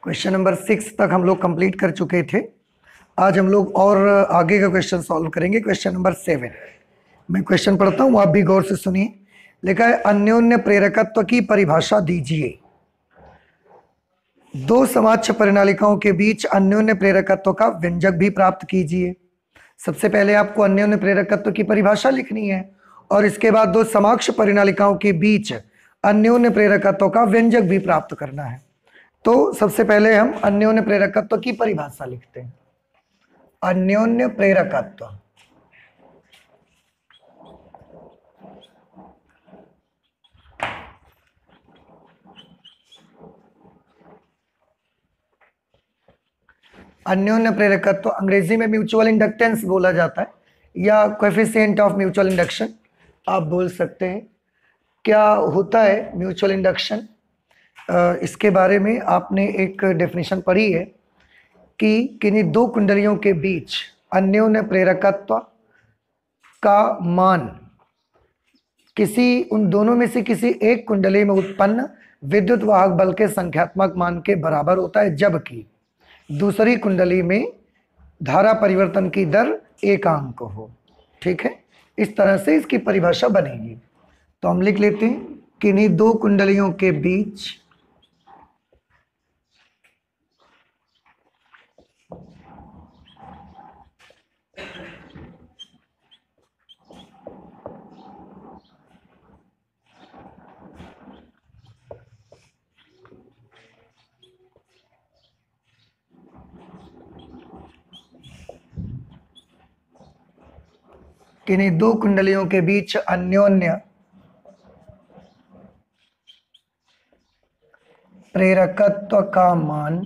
Question number 6 तक हम लोग कंप्लीट कर चुके थे। आज हम लोग और आगे का क्वेश्चन सॉल्व करेंगे। Question number 7। मैं क्वेश्चन पढ़ता हूँ, आप भी गौर से सुनिए। लिखा है, अन्योन्य प्रेरकत्व की परिभाषा दीजिए। दो समाक्ष परिनालिकाओं के बीच अन्योन्य प्रेरकत्व का व्यंजक भी प्राप्त कीजिए। सबसे पहले आपको अन्योन्य प्रेरकत्व की परिभाषा लिखनी है और इसके बाद दो समाक्ष परिनालिकाओं के बीच अन्योन्य प्रेरकत्व का व्यंजक भी प्राप्त करना है। तो सबसे पहले हम अन्योन्य प्रेरकत्व की परिभाषा लिखते हैं। अन्योन्य प्रेरकत्व, अन्योन्य प्रेरकत्व अंग्रेजी में म्यूचुअल इंडक्टेंस बोला जाता है या कोएफिशिएंट ऑफ म्यूचुअल इंडक्शन आप बोल सकते हैं। क्या होता है म्यूचुअल इंडक्शन, इसके बारे में आपने एक डेफिनेशन पढ़ी है कि किन्हीं दो कुंडलियों के बीच अन्योन्य प्रेरकत्व का मान किसी उन दोनों में से किसी एक कुंडली में उत्पन्न विद्युत वाहक बल के संख्यात्मक मान के बराबर होता है, जबकि दूसरी कुंडली में धारा परिवर्तन की दर एकांक हो। ठीक है, इस तरह से इसकी परिभाषा बनेगी। तो हम लिख लेते हैं, किन्हीं दो कुंडलियों के बीच किन्हीं दो कुंडलियों के बीच अन्योन्य प्रेरकत्व का मान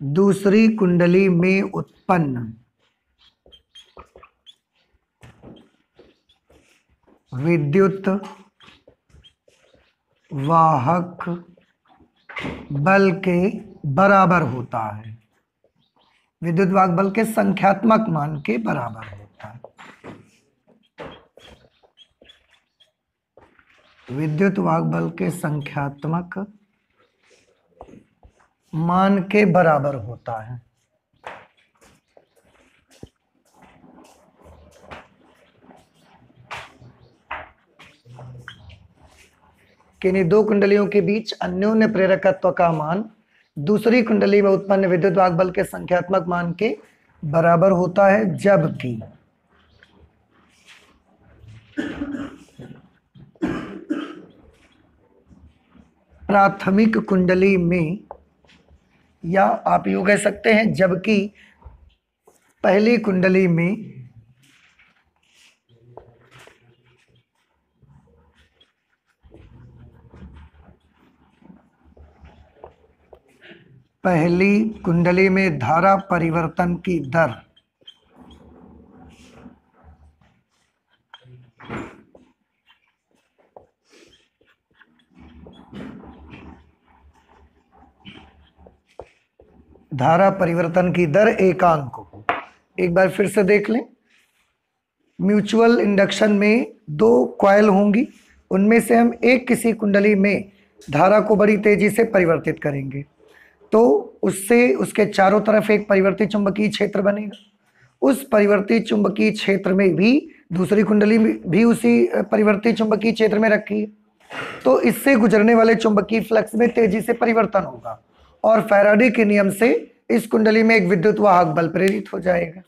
दूसरी कुंडली में उत्पन्न विद्युत वाहक बल के बराबर होता है। विद्युत वाहक बल के संख्यात्मक मान के बराबर होता है। विद्युत वाहक बल के संख्यात्मक मान के बराबर होता है। किन्हीं दो कुंडलियों के बीच अन्योन्य प्रेरकत्व का मान दूसरी कुंडली में उत्पन्न विद्युत वाहक बल के संख्यात्मक मान के बराबर होता है, जबकि प्राथमिक कुंडली में, या आप यूं कह सकते हैं, जबकि पहली कुंडली में धारा परिवर्तन की दर एकांक हो। एक बार फिर से देख लें, म्यूचुअल इंडक्शन में दो कॉइल होंगी, उनमें से हम एक किसी कुंडली में धारा को बड़ी तेजी से परिवर्तित करेंगे तो उससे उसके चारों तरफ एक परिवर्ती चुंबकीय क्षेत्र बनेगा। उस परिवर्ती चुंबकीय क्षेत्र में भी दूसरी कुंडली भी उसी परिवर्ती चुंबकीय क्षेत्र में रखी है, तो इससे गुजरने वाले चुंबकीय फ्लक्स में तेजी से परिवर्तन होगा और फैराडे के नियम से इस कुंडली में एक विद्युत वाहक बल प्रेरित हो जाएगा।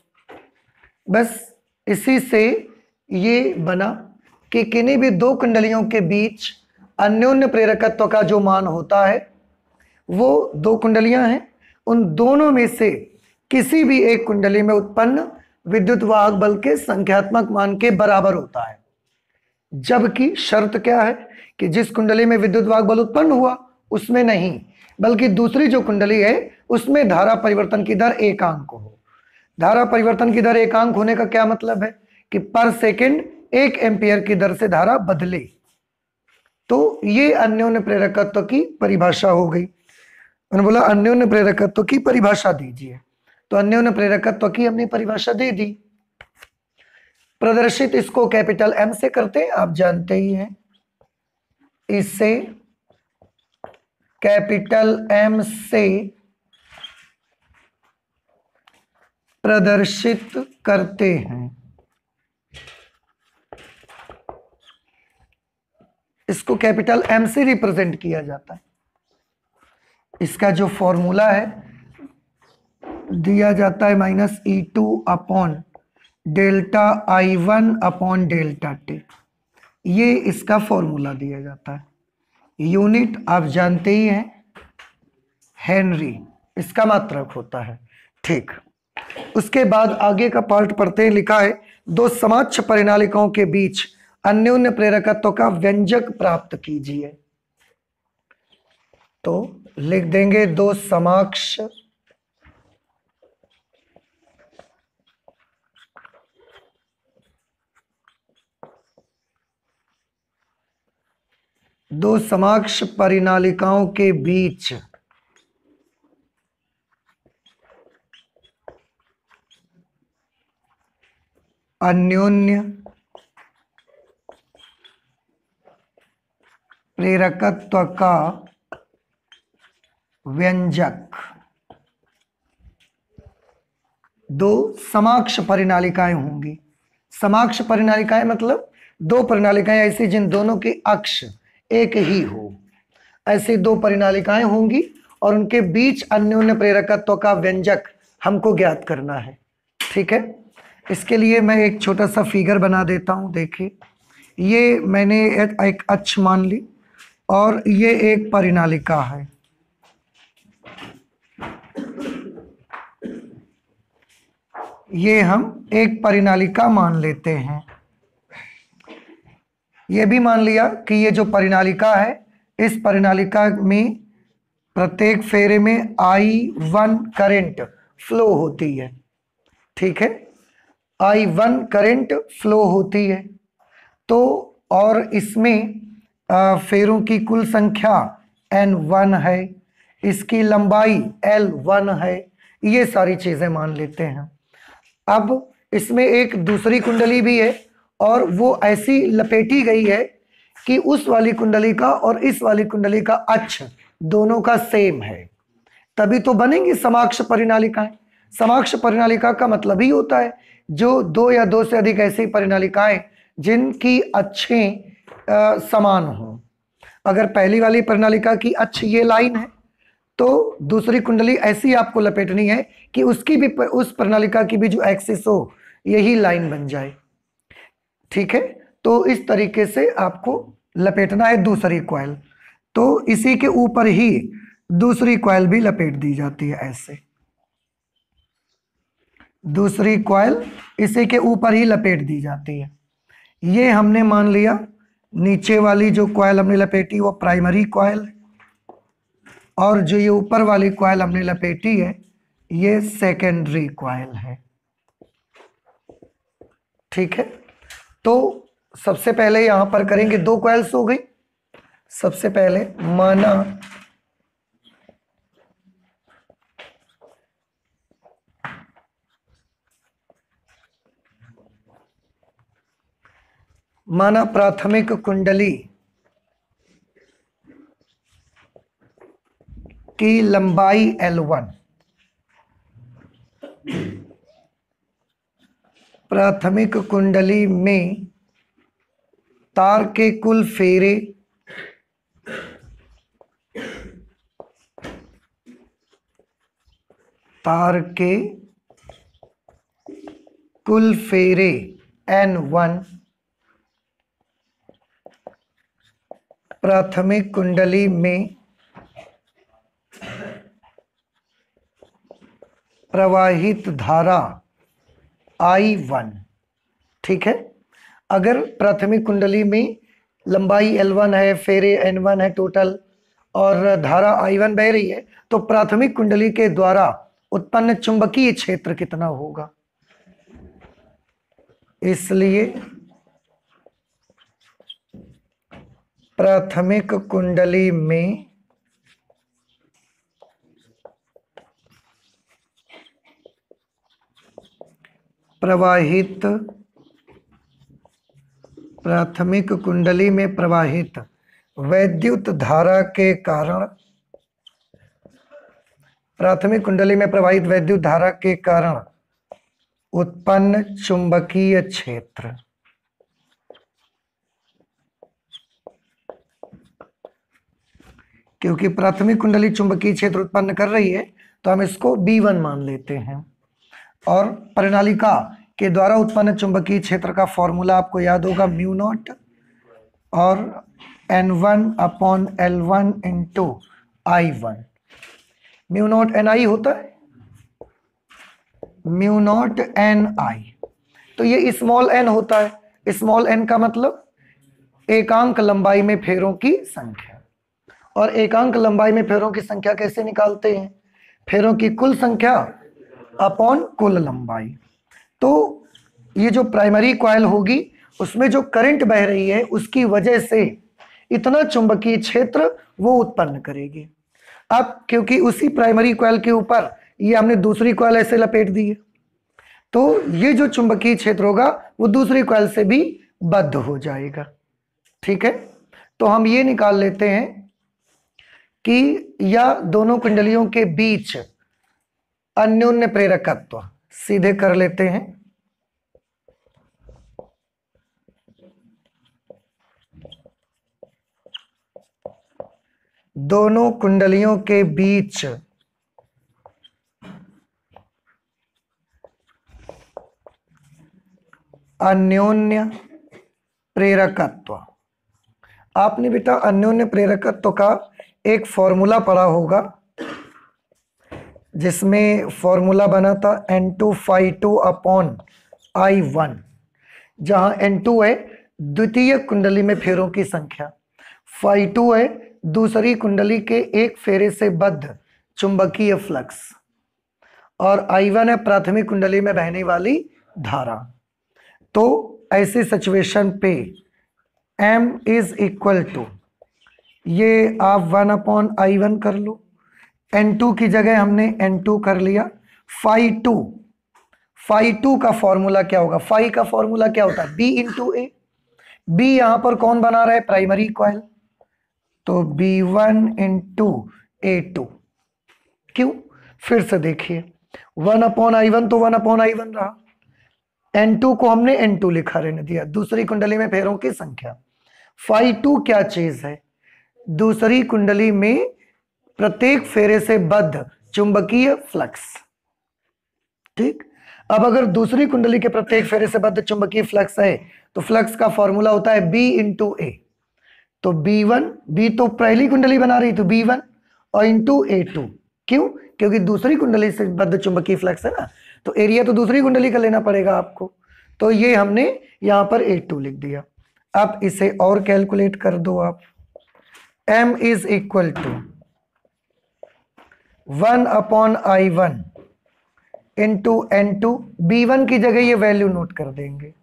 बस इसी से ये बना कि किन्हीं भी दो कुंडलियों के बीच अन्योन्य प्रेरकत्व का जो मान होता है, वो दो कुंडलियां हैं, उन दोनों में से किसी भी एक कुंडली में उत्पन्न विद्युत वाहक बल के संख्यात्मक मान के बराबर होता है। जबकि शर्त क्या है कि जिस कुंडली में विद्युत वाहक बल उत्पन्न हुआ उसमें नहीं, बल्कि दूसरी जो कुंडली है उसमें धारा परिवर्तन की दर एकांक हो। धारा परिवर्तन की दर एकांक होने का क्या मतलब है कि पर सेकंड 1 एम्पियर की दर से धारा बदले। तो ये अन्योन्य प्रेरकत्व की परिभाषा हो गई। उन्होंने बोला अन्योन्य प्रेरकत्व की परिभाषा दीजिए। तो अन्योन्य प्रेरकत्व की हमने परिभाषा दे दी। प्रदर्शित इसको कैपिटल एम से करते हैं, आप जानते ही हैं। इसे कैपिटल एम से प्रदर्शित करते हैं। इसको कैपिटल एम से रिप्रेजेंट किया जाता है। इसका जो फॉर्मूला है दिया जाता है -E2 upon delta I1 upon delta T. ये इसका फॉर्मूला दिया जाता है। यूनिट आप जानते ही हैं, हेनरी इसका मात्रक होता है। ठीक, उसके बाद आगे का पार्ट पढ़ते हैं। लिखा है दो समाक्ष परिनालिकाओं के बीच अन्योन्य प्रेरकत्व का व्यंजक प्राप्त कीजिए। तो लिख देंगे दो समाक्ष परिनालिकाओं के बीच अन्योन्य प्रेरकत्व का व्यंजक। दो समाक्ष परिनालिकाएं होंगी। समाक्ष परिनालिकाएं मतलब दो परिनालिकाएं ऐसी जिन दोनों के अक्ष एक ही हो, ऐसी दो परिनालिकाएं होंगी और उनके बीच अन्योन्य प्रेरकत्व का व्यंजक हमको ज्ञात करना है। ठीक है, इसके लिए मैं एक छोटा सा फिगर बना देता हूं। देखिए, ये मैंने एक अक्ष मान ली और ये एक परिनालिका है। ये हम एक परिनालिका मान लेते हैं। ये भी मान लिया कि ये जो परिनालिका है, इस परिनालिका में प्रत्येक फेरे में I1 करंट फ्लो होती है। ठीक है, I1 करंट फ्लो होती है। तो और इसमें फेरों की कुल संख्या N1 है, इसकी लंबाई L1 है। ये सारी चीजें मान लेते हैं। अब इसमें एक दूसरी कुंडली भी है और वो ऐसी लपेटी गई है कि उस वाली कुंडली का और इस वाली कुंडली का अक्ष दोनों का सेम है, तभी तो बनेंगी समाक्ष परिनालिकाएं। समाक्ष परिनालिका का मतलब ही होता है जो दो या दो से अधिक ऐसी परिनालिकाएं जिनकी अक्षें समान हो। अगर पहली वाली परिनालिका की अक्ष ये लाइन है तो दूसरी कुंडली ऐसी आपको लपेटनी है कि उसकी भी, उस प्रणालिका की भी जो एक्सिस हो यही लाइन बन जाए। ठीक है, तो इस तरीके से आपको लपेटना है दूसरी कॉइल। तो इसी के ऊपर ही दूसरी कॉइल भी लपेट दी जाती है। ऐसे दूसरी कॉइल इसी के ऊपर ही लपेट दी जाती है। ये हमने मान लिया नीचे वाली जो कॉइल हमने लपेटी वो प्राइमरी कॉइल है और जो ये ऊपर वाली कॉइल हमने लपेटी है ये सेकेंडरी कॉइल है। ठीक है, तो सबसे पहले यहां पर करेंगे, दो कॉइल्स हो गई। सबसे पहले माना प्राथमिक कुंडली की लंबाई L1, प्राथमिक कुंडली में तार के कुल फेरे N1, प्राथमिक कुंडली में प्रवाहित धारा I1। ठीक है, अगर प्राथमिक कुंडली में लंबाई L1 है, फेरे N1 है टोटल और धारा I1 बह रही है तो प्राथमिक कुंडली के द्वारा उत्पन्न चुंबकीय क्षेत्र कितना होगा। इसलिए प्राथमिक कुंडली में प्रवाहित प्राथमिक कुंडली में प्रवाहित वैद्युत धारा के कारण, प्राथमिक कुंडली में प्रवाहित वैद्युत धारा के कारण उत्पन्न चुंबकीय क्षेत्र। क्योंकि प्राथमिक कुंडली चुंबकीय क्षेत्र उत्पन्न कर रही है तो हम इसको B1 मान लेते हैं। और परिनालिका के द्वारा उत्पन्न चुंबकीय क्षेत्र का फॉर्मूला आपको याद होगा, म्यू नॉट और N1/L1 into I1। Mu naught NI होता है, म्यू नॉट NI। तो ये स्मॉल n होता है। स्मॉल n का मतलब एकांक लंबाई में फेरों की संख्या। और एकांक लंबाई में फेरों की संख्या कैसे निकालते हैं? फेरों की कुल संख्या अपॉन कुल लंबाई। तो ये जो प्राइमरी कॉइल होगी उसमें जो करंट बह रही है उसकी वजह से इतना चुंबकीय क्षेत्र वो उत्पन्न करेगी। अब क्योंकि उसी प्राइमरी कॉइल के ऊपर ये हमने दूसरी कॉइल ऐसे लपेट दी है तो ये जो चुंबकीय क्षेत्र होगा वो दूसरी कॉइल से भी बद्ध हो जाएगा। ठीक है, तो हम ये निकाल लेते हैं कि या दोनों कुंडलियों के बीच अन्योन्य प्रेरकत्व सीधे कर लेते हैं। दोनों कुंडलियों के बीच अन्योन्य प्रेरकत्व। आपने बेटा अन्योन्य प्रेरकत्व का एक फॉर्मूला पढ़ा होगा जिसमें फॉर्मूला बना था N2∅2/I1, जहां N2 है द्वितीय कुंडली में फेरों की संख्या, ∅2 है दूसरी कुंडली के एक फेरे से बद्ध चुंबकीय फ्लक्स, और I1 है प्राथमिक कुंडली में बहने वाली धारा। तो ऐसे सिचुएशन पे M इज इक्वल टू, ये आप 1/I1 कर लो, N2 की जगह हमने N2 कर लिया, ∅2 का फॉर्मूला क्या होगा? फाई का फॉर्मूला क्या होता है? B इंटू ए। B यहां पर कौन बना रहा है? प्राइमरी कॉइल, तो B1 इंटू A2। क्यों? फिर से देखिए, 1/I1 तो 1/I1 रहा, N2 को हमने N2 लिखा रहने दिया, दूसरी कुंडली में फेरों की संख्या। ∅2 क्या चीज है? दूसरी कुंडली में प्रत्येक फेरे से बद्ध चुंबकीय फ्लक्स। ठीक, अब अगर दूसरी कुंडली के प्रत्येक फेरे से बद्ध चुंबकीय फ्लक्स है तो फ्लक्स का फॉर्मूला होता है B इंटू ए। तो B1, B तो पहली कुंडली बना रही तो B1 और इंटू A2। क्यों? क्योंकि दूसरी कुंडली से बद्ध चुंबकीय फ्लक्स है ना, तो एरिया तो दूसरी कुंडली का लेना पड़ेगा आपको। तो ये हमने यहां पर A2 लिख दिया। अब इसे और कैलकुलेट कर दो आप। M is equal to 1/I1 into N2। B1 की जगह ये वैल्यू नोट कर देंगे,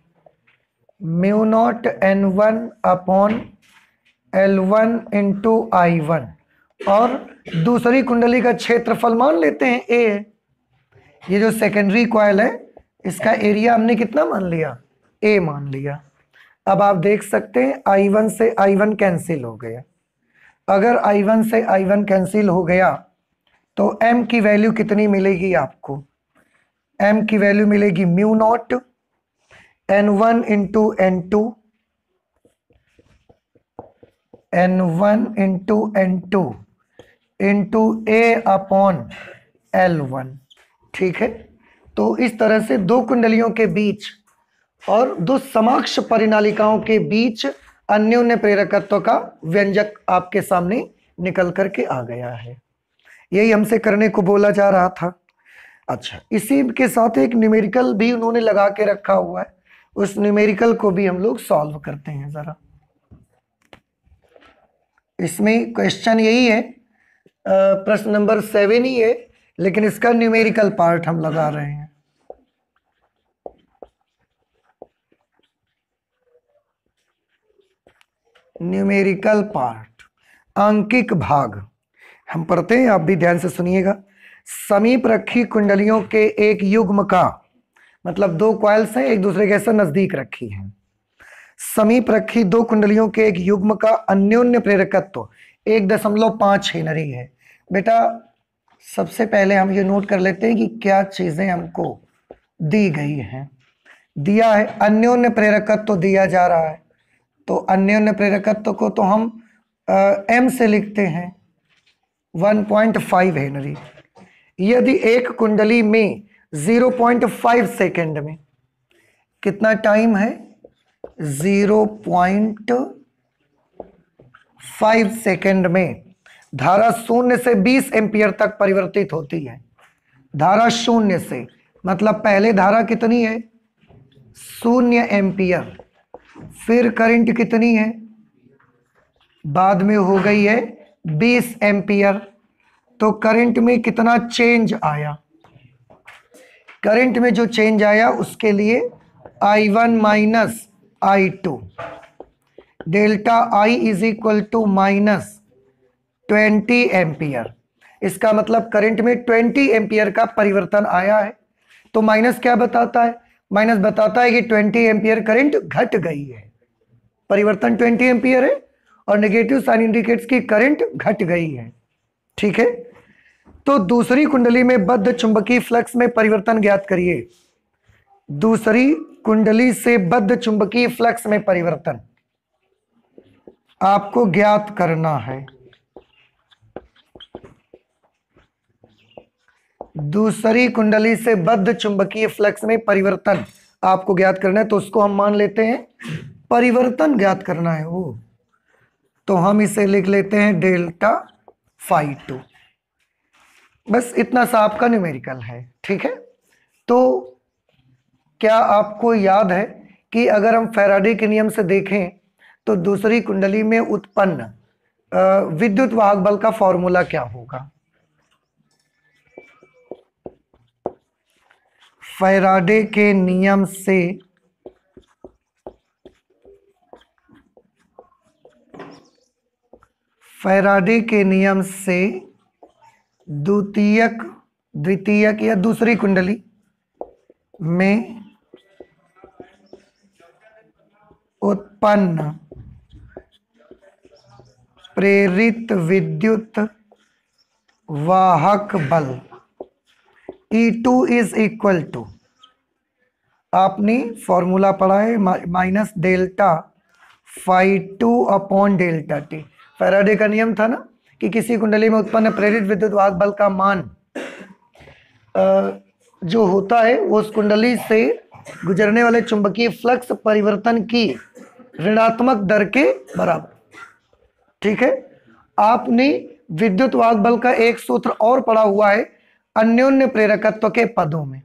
mu naught N1/L1 into I1, और दूसरी कुंडली का क्षेत्रफल मान लेते हैं A है। ये जो सेकेंडरी कॉइल है इसका एरिया हमने कितना मान लिया? A मान लिया। अब आप देख सकते हैं I1 से I1 कैंसिल हो गया। अगर I1 से I1 कैंसिल हो गया तो M की वैल्यू कितनी मिलेगी आपको? M की वैल्यू मिलेगी mu naught N1 into N2, N1 into N2 into A/L1। ठीक है, तो इस तरह से दो कुंडलियों के बीच और दो समकक्ष परिनालिकाओं के बीच अन्योन्य प्रेरकत्व का व्यंजक आपके सामने निकल करके आ गया है। यही हमसे करने को बोला जा रहा था। अच्छा, इसी के साथ एक न्यूमेरिकल भी उन्होंने लगा के रखा हुआ है, उस न्यूमेरिकल को भी हम लोग सॉल्व करते हैं जरा। इसमें क्वेश्चन यही है, प्रश्न नंबर 7 ही है, लेकिन इसका न्यूमेरिकल पार्ट हम लगा रहे हैं। न्यूमेरिकल पार्ट, आंकिक भाग हम पढ़ते हैं, आप भी ध्यान से सुनिएगा। समीप रखी कुंडलियों के एक युग्म का मतलब दो कॉइल्स हैं, एक दूसरे के ऐसा नजदीक रखी हैं। समीप रखी दो कुंडलियों के एक युग्म का अन्योन्य प्रेरकत्व 1.5 हेनरी है। बेटा सबसे पहले हम ये नोट कर लेते हैं कि क्या चीजें हमको दी गई हैं। दिया है अन्योन्य प्रेरकत्व दिया जा रहा है, तो अन्योन्य प्रेरकत्व को तो हम m से लिखते हैं 1.5 हेनरी। यदि एक कुंडली में 0.5 सेकेंड में कितना टाइम है, 0.5 सेकेंड में धारा 0 से 20 एम्पियर तक परिवर्तित होती है। धारा 0 से मतलब पहले धारा कितनी है 0 एम्पियर, फिर करंट कितनी है, बाद में हो गई है 20 एम्पियर। तो करंट में कितना चेंज आया, करंट में जो चेंज आया उसके लिए I1 minus I2 delta I is equal to minus 20 ampere. इसका मतलब करंट में 20 एम्पियर का परिवर्तन आया है। तो माइनस क्या बताता है, माइनस बताता है कि 20 एम्पियर करंट घट गई है, परिवर्तन 20 एम्पियर है और नेगेटिव साइन इंडिकेट्स की करंट घट गई है। ठीक है, तो दूसरी कुंडली में बद्ध चुंबकीय फ्लक्स में परिवर्तन ज्ञात करिए। दूसरी कुंडली से बद्ध चुंबकीय फ्लक्स में परिवर्तन आपको ज्ञात करना है। दूसरी कुंडली से बद्ध चुंबकीय फ्लक्स में परिवर्तन आपको ज्ञात करना है, तो उसको हम मान लेते हैं परिवर्तन ज्ञात करना है वो, तो हम इसे लिख लेते हैं डेल्टा फाई 2। बस इतना सा आपका न्यूमेरिकल है। ठीक है, तो क्या आपको याद है कि अगर हम फैराडे के नियम से देखें तो दूसरी कुंडली में उत्पन्न विद्युत वाहक बल का फॉर्मूला क्या होगा। फैराडे के नियम से द्वितीयक या दूसरी कुंडली में उत्पन्न प्रेरित विद्युत वाहक बल E2 इज इक्वल टू, आपने फॉर्मूला पढ़ा है minus delta phi 2 upon delta T. Faraday का नियम था ना कि किसी कुंडली में उत्पन्न प्रेरित विद्युत वाहक बल का मान जो होता है वो उस कुंडली से गुजरने वाले चुंबकीय फ्लक्स परिवर्तन की ऋणात्मक दर के बराबर। ठीक है, आपने विद्युत वाहक बल का एक सूत्र और पढ़ा हुआ है अन्योन्य प्रेरकत्व के पदों में।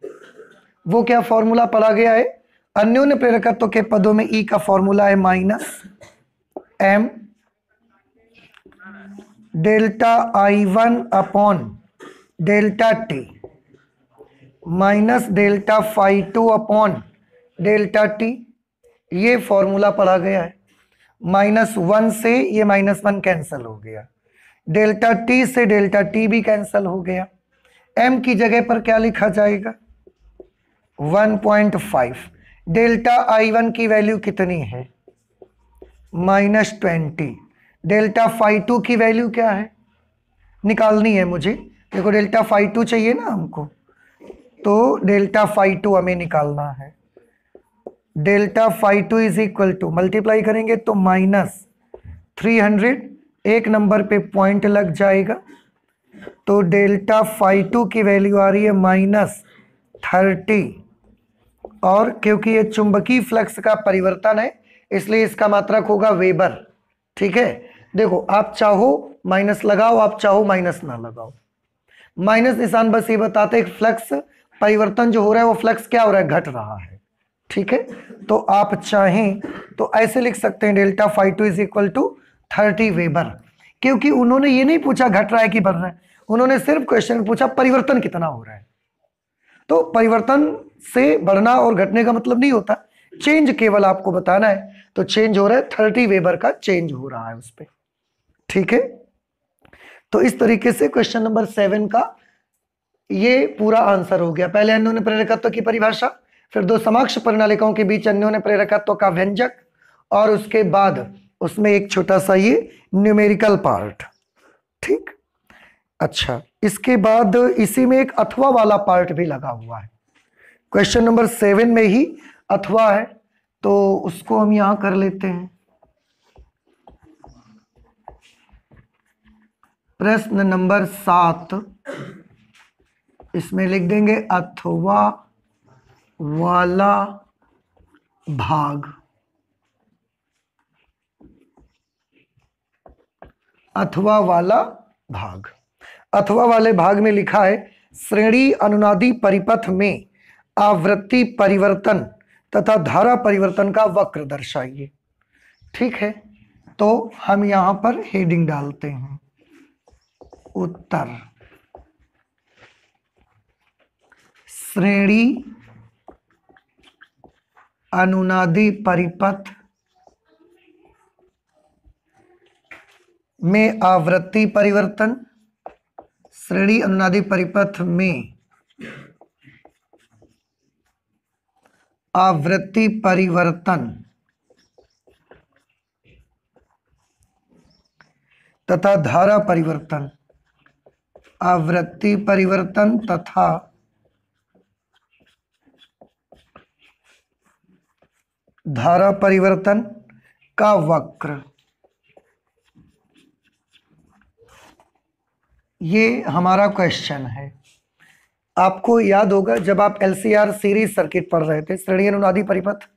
वो क्या फॉर्मूला पढ़ा गया है, अन्योन्य प्रेरकत्व के पदों में E का फॉर्मूला है minus m delta I1 upon delta T minus delta phi 2 upon delta T. ये फॉर्मूला पढ़ा गया है। -1 से ये -1 कैंसिल हो गया, डेल्टा टी से डेल्टा टी भी कैंसिल हो गया। m की जगह पर क्या लिखा जाएगा 1.5। डेल्टा I1 की वैल्यू कितनी है -20। डेल्टा फाई 2 की वैल्यू क्या है निकालनी है मुझे, देखो डेल्टा फाई 2 चाहिए ना हमको, तो डेल्टा फाई 2 हमें निकालना है। Delta phi 2 is equal to multiply करेंगे तो -300, एक नंबर पे पॉइंट लग जाएगा, तो डेल्टा फाई 2 की वैल्यू आ रही है -30। और क्योंकि ये चुंबकीय फ्लक्स का परिवर्तन है इसलिए इसका मात्रक होगा वेबर। ठीक है, देखो आप चाहो माइनस लगाओ, आप चाहो माइनस ना लगाओ, माइनस निशान बस ये बताते हैं फ्लक्स परिवर्तन जो हो रहा है वो फ्लक्स क्या हो रहा है घट रहा है। ठीक है, तो आप चाहें तो ऐसे लिख सकते हैं delta phi 2 is equal to 30 weber, क्योंकि उन्होंने ये नहीं पूछा घट रहा है कि बढ़ रहा है, उन्होंने सिर्फ क्वेश्चन पूछा परिवर्तन कितना हो रहा है। तो परिवर्तन से बढ़ना और घटने का मतलब नहीं होता, चेंज केवल आपको बताना है, तो चेंज हो रहा है 30 वेबर का चेंज हो रहा है उस पर। ठीक है, तो इस तरीके से क्वेश्चन नंबर 7 का ये पूरा आंसर हो गया। पहले अन्योन्य प्रेरकत्व की परिभाषा, फिर दो समकक्ष परिनालिकाओं के बीच अन्योन्य प्रेरकत्व का व्यंजक, और उसके बाद उसमें एक छोटा सा ये न्यूमेरिकल पार्ट। ठीक, अच्छा, इसके बाद इसी में एक अथवा वाला पार्ट भी लगा हुआ है। क्वेश्चन नंबर 7 में ही अथवा है, तो उसको हम यहां कर लेते हैं। प्रश्न नंबर 7, इसमें लिख देंगे अथवा वाला भाग। अथवा वाला भाग, अथवा वाले भाग में लिखा है श्रेणी अनुनादी परिपथ में आवृत्ति परिवर्तन तथा धारा परिवर्तन का वक्र दर्शाइए। ठीक है, तो हम यहां पर हेडिंग डालते हैं उत्तर। श्रेणी अनुनादी परिपथ में आवृत्ति परिवर्तन, श्रेणी अनुनादी परिपथ में आवृत्ति परिवर्तन तथा धारा परिवर्तन, आवृत्ति परिवर्तन तथा धारा परिवर्तन का वक्र। ये हमारा क्वेश्चन है। आपको याद होगा जब आप एलसीआर सीरीज सर्किट पढ़ रहे थे, श्रेणी अनुनादी परिपथ,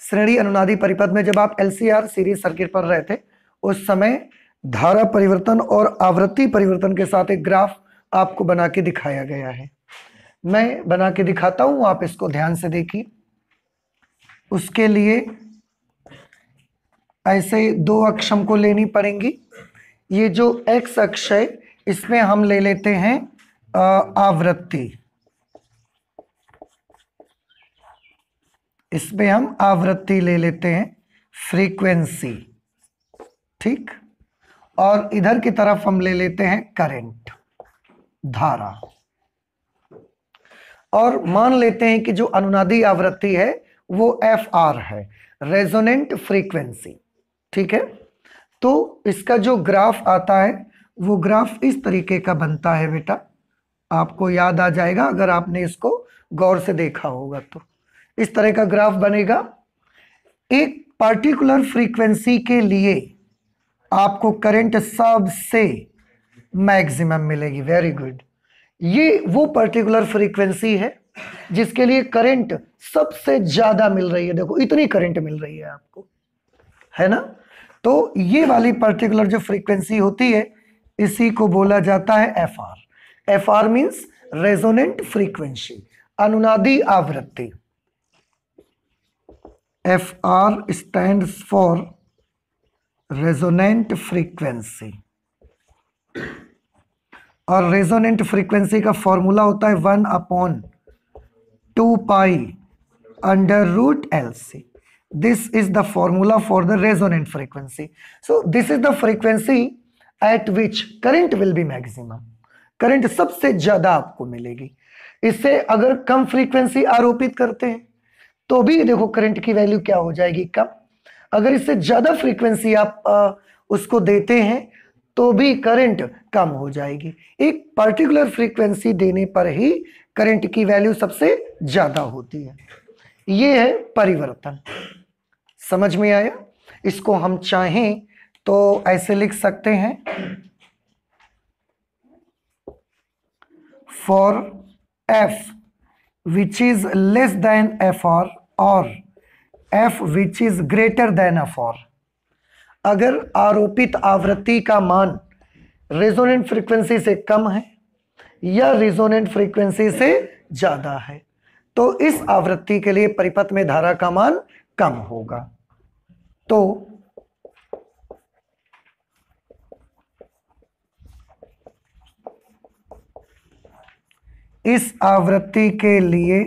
श्रेणी अनुनादी परिपथ में जब आप एलसीआर सीरीज सर्किट पढ़ रहे थे, उस समय धारा परिवर्तन और आवृत्ति परिवर्तन के साथ एक ग्राफ आपको बना के दिखाया गया है। मैं बना के दिखाता हूं, आप इसको ध्यान से देखिए। उसके लिए ऐसे दो अक्ष हमको लेनी पड़ेंगी। ये जो एक्स अक्ष है इसमें हम ले लेते हैं आवृत्ति, इसमें हम आवृत्ति ले लेते हैं फ्रीक्वेंसी। ठीक, और इधर की तरफ हम ले लेते हैं करंट, धारा। और मान लेते हैं कि जो अनुनादी आवृत्ति है वो FR है, रेजोनेंट फ्रीक्वेंसी। ठीक है, तो इसका जो ग्राफ आता है वो ग्राफ इस तरीके का बनता है बेटा, आपको याद आ जाएगा अगर आपने इसको गौर से देखा होगा। तो इस तरह का ग्राफ बनेगा। एक पार्टिकुलर फ्रीक्वेंसी के लिए आपको करंट सबसे मैक्सिमम मिलेगी। वेरी गुड, ये वो पर्टिकुलर फ्रीक्वेंसी है जिसके लिए करंट सबसे ज्यादा मिल रही है। देखो इतनी करंट मिल रही है आपको, है ना। तो ये वाली पर्टिकुलर जो फ्रीक्वेंसी होती है इसी को बोला जाता है FR। FR means resonant frequency, अनुनादी आवृत्ति। FR stands for resonant frequency, और रेजोनेंट फ्रीक्वेंसी का फॉर्मूला होता है 1/2 pi under root LC। This is the formula for the resonant frequency. So this is the frequency at which current will be maximum. Current सबसे ज्यादा आपको मिलेगी। इससे अगर कम फ्रीक्वेंसी आरोपित करते हैं तो भी देखो करंट की वैल्यू क्या हो जाएगी, कम। अगर इससे ज्यादा फ्रीक्वेंसी आप उसको देते हैं तो भी करंट कम हो जाएगी। एक पर्टिकुलर फ्रीक्वेंसी देने पर ही करंट की वैल्यू सबसे ज्यादा होती है। ये है परिवर्तन। समझ में आया? इसको हम चाहें तो ऐसे लिख सकते हैं, for F which is less than FR और F which is greater than FR। अगर आरोपित आवृत्ति का मान रेजोनेंट फ्रीक्वेंसी से कम है या रेजोनेंट फ्रीक्वेंसी से ज्यादा है तो इस आवृत्ति के लिए परिपथ में धारा का मान कम होगा। तो इस आवृत्ति के लिए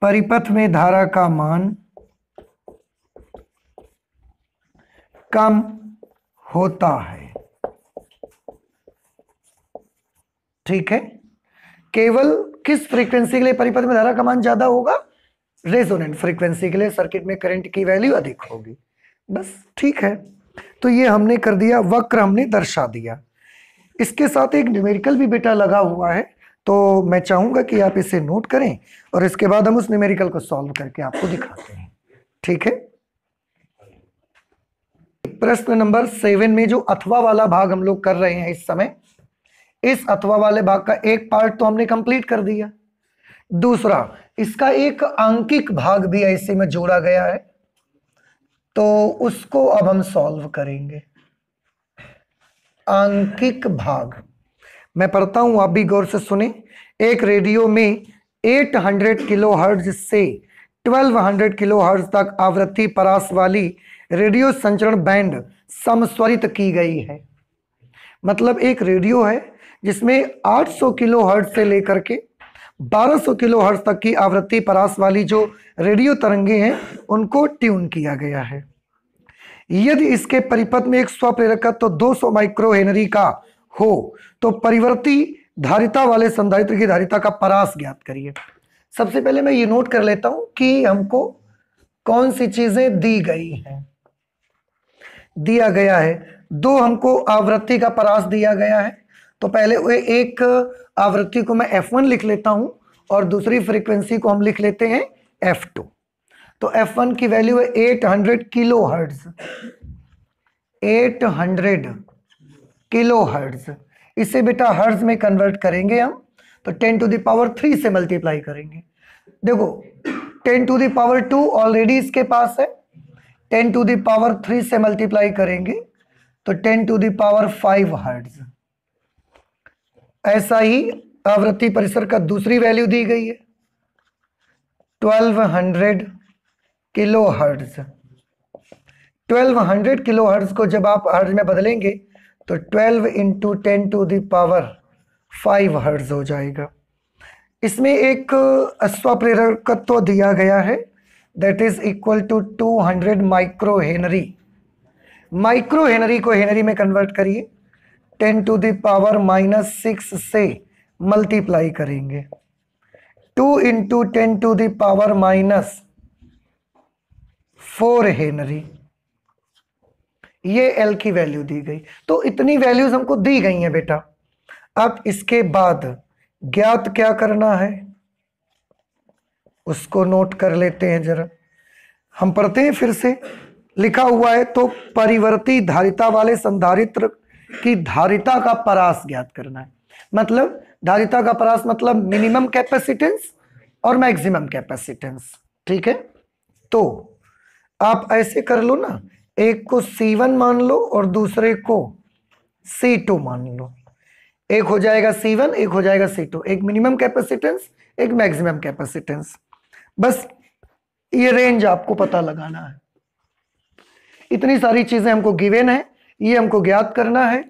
परिपथ में धारा का मान कम होता है। ठीक है, केवल किस फ्रीक्वेंसी के लिए परिपथ में धारा का मान ज्यादा होगा? रेजोनेंट फ्रीक्वेंसी के लिए सर्किट में करंट की वैल्यू अधिक होगी। बस ठीक है, तो ये हमने कर दिया, वक्र हमने दर्शा दिया। इसके साथ एक न्यूमेरिकल भी बेटा लगा हुआ है, तो मैं चाहूंगा कि आप इसे नोट करें और इसके बाद हम उस न्यूमेरिकल को सॉल्व करके आपको दिखाते हैं। ठीक है, प्रश्न नंबर 7 में जो अथवा वाला भाग हम लोग कर रहे हैं इस समय, इस अथवा वाले भाग का एक पार्ट तो हमने कंप्लीट कर दिया। दूसरा, इसका एक आंकिक भाग भी ऐसे में जोड़ा गया है, तो उसको अब हम सॉल्व करेंगे। आंकिक भाग मैं पढ़ता हूं, आप भी गौर से सुने। एक रेडियो में 800 किलोहर्ट्ज से 1200 किलोहर्ट्ज तक आवृत्ति परास वाली रेडियो संचरण बैंड समस्वरित की गई है। मतलब एक रेडियो है जिसमें 800 किलोहर्ट्ज से लेकर के 1200 किलोहर्ट्ज तक की आवृत्ति परास वाली जो रेडियो तरंगे हैं उनको ट्यून किया गया है। यदि इसके परिपथ में एक स्वप्रेरकत्व 200 माइक्रो हेनरी का हो तो परिवर्ती धारिता वाले संधारित्र की धारिता का परास ज्ञात करिए। सबसे पहले मैं ये नोट कर लेता हूं कि हमको कौन सी चीजें दी गई हैं। दिया गया है, दो हमको आवृत्ति का परास दिया गया है, तो पहले वे एक आवृत्ति को मैं F1 लिख लेता हूं और दूसरी फ्रीक्वेंसी को हम लिख लेते हैं F2। तो F1 की वैल्यू है 800 किलो हर्ट्ज, 800 किलो हर्ट्ज। इसे बेटा हर्ट्ज में कन्वर्ट करेंगे हम, तो 10⁻³ से मल्टीप्लाई करेंगे। देखो 10⁻² ऑलरेडी इसके पास है, 10⁻³ से मल्टीप्लाई करेंगे तो 10⁵ हर्ट्ज। ऐसा ही आवृत्ति परिसर का दूसरी वैल्यू दी गई है 1200 किलो हर्ट्ज। 1200 किलो हर्ट्ज को जब आप हर्ट्ज में बदलेंगे तो 12 × 10⁵ हर्ट्ज हो जाएगा। इसमें एक स्वप्रेरकत्व दिया गया है, that is equal to 200 micro henry. Micro henry को हेनरी में कन्वर्ट करिए, 10⁻⁻6 से मल्टीप्लाई करेंगे, 2 × 10⁻⁴ हेनरी। ये L की वैल्यू दी गई। तो इतनी वैल्यूज हमको दी गई हैं बेटा। अब इसके बाद ज्ञात क्या करना है उसको नोट कर लेते हैं जरा। हम पढ़ते हैं फिर से, लिखा हुआ है तो परिवर्ती धारिता वाले संधारित्र की धारिता का परास ज्ञात करना है। मतलब धारिता का परास मतलब मिनिमम कैपेसिटेंस और मैक्सिमम कैपेसिटेंस। ठीक है, तो आप ऐसे कर लो ना, एक को C1 मान लो और दूसरे को C2 मान लो। एक हो जाएगा C1, एक हो जाएगा C2, एक मिनिमम कैपेसिटेंस, एक मैक्सिमम कैपेसिटेंस। बस ये रेंज आपको पता लगाना है। इतनी सारी चीजें हमको गिवन है, ये हमको ज्ञात करना है।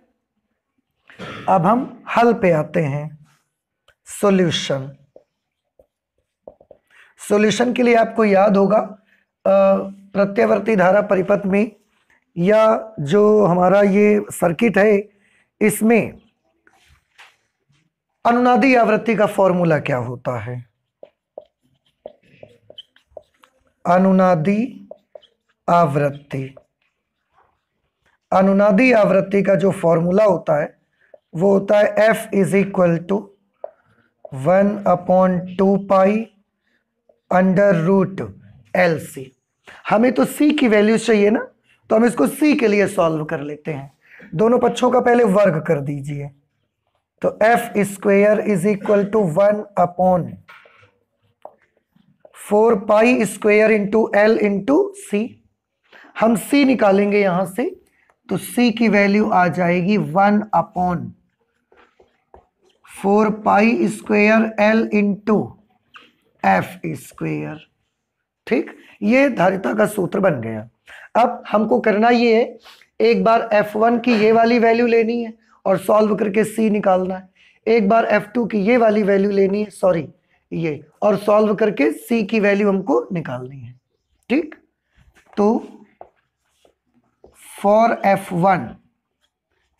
अब हम हल पे आते हैं, सॉल्यूशन। सॉल्यूशन के लिए आपको याद होगा प्रत्यावर्ती धारा परिपथ में या जो हमारा ये सर्किट है इसमें अनुनादी आवृत्ति का फॉर्मूला क्या होता है। अनुनादी आवृत्ति, अनुनादी आवृत्ति का जो फॉर्मूला होता है वो होता है F = 1/2π√LC। हमें तो C की वैल्यू चाहिए ना, तो हम इसको C के लिए सॉल्व कर लेते हैं। दोनों पक्षों का पहले वर्ग कर दीजिए, तो F² = 1/4π² L × C। हम C निकालेंगे यहां से, तो C की वैल्यू आ जाएगी 1/4π² L × F²। ठीक, ये धारिता का सूत्र बन गया। अब हमको करना ये है, एक बार F1 की ये वाली वैल्यू लेनी है और सॉल्व करके C निकालना है, एक बार F2 की ये वाली वैल्यू लेनी है, सॉरी ये, और सॉल्व करके C की वैल्यू हमको निकालनी है। ठीक, तो for F1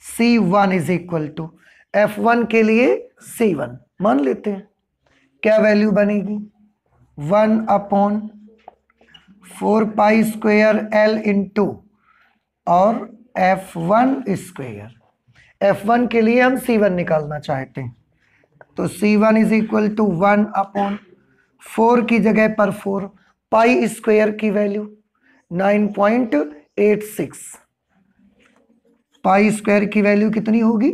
C1 is equal to F1 के लिए C1 मान लेते हैं। क्या वैल्यू बनेगी? 1/4 पाई स्क्वेयर L इंटू और F1 स्क्वेयर। F1 के लिए हम C1 निकालना चाहते हैं, तो C1 इज इक्वल टू 1/4 की जगह पर 4, पाई स्क्वेयर की वैल्यू 9.86। पाई स्क्वायर की वैल्यू कितनी होगी?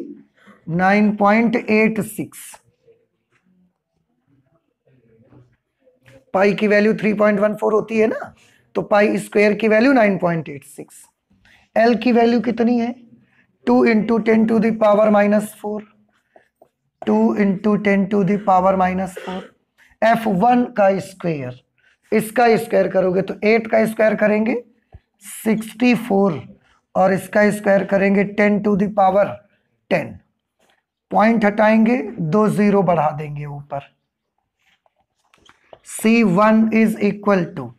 9.86। पाई की वैल्यू 3.14 होती है ना, तो पाई स्क्वायर की वैल्यू 9.86। एल की वैल्यू कितनी है? 2 इंटू 10⁻⁻4, 2 इंटू 10⁻⁻4। F1 का स्क्वायर, इसका स्क्वायर करोगे तो 8 का स्क्वायर करेंगे 64, और इसका स्क्वायर करेंगे 10⁻10। पॉइंट हटाएंगे, 2 0 बढ़ा देंगे ऊपर। C1 इज इक्वल टू,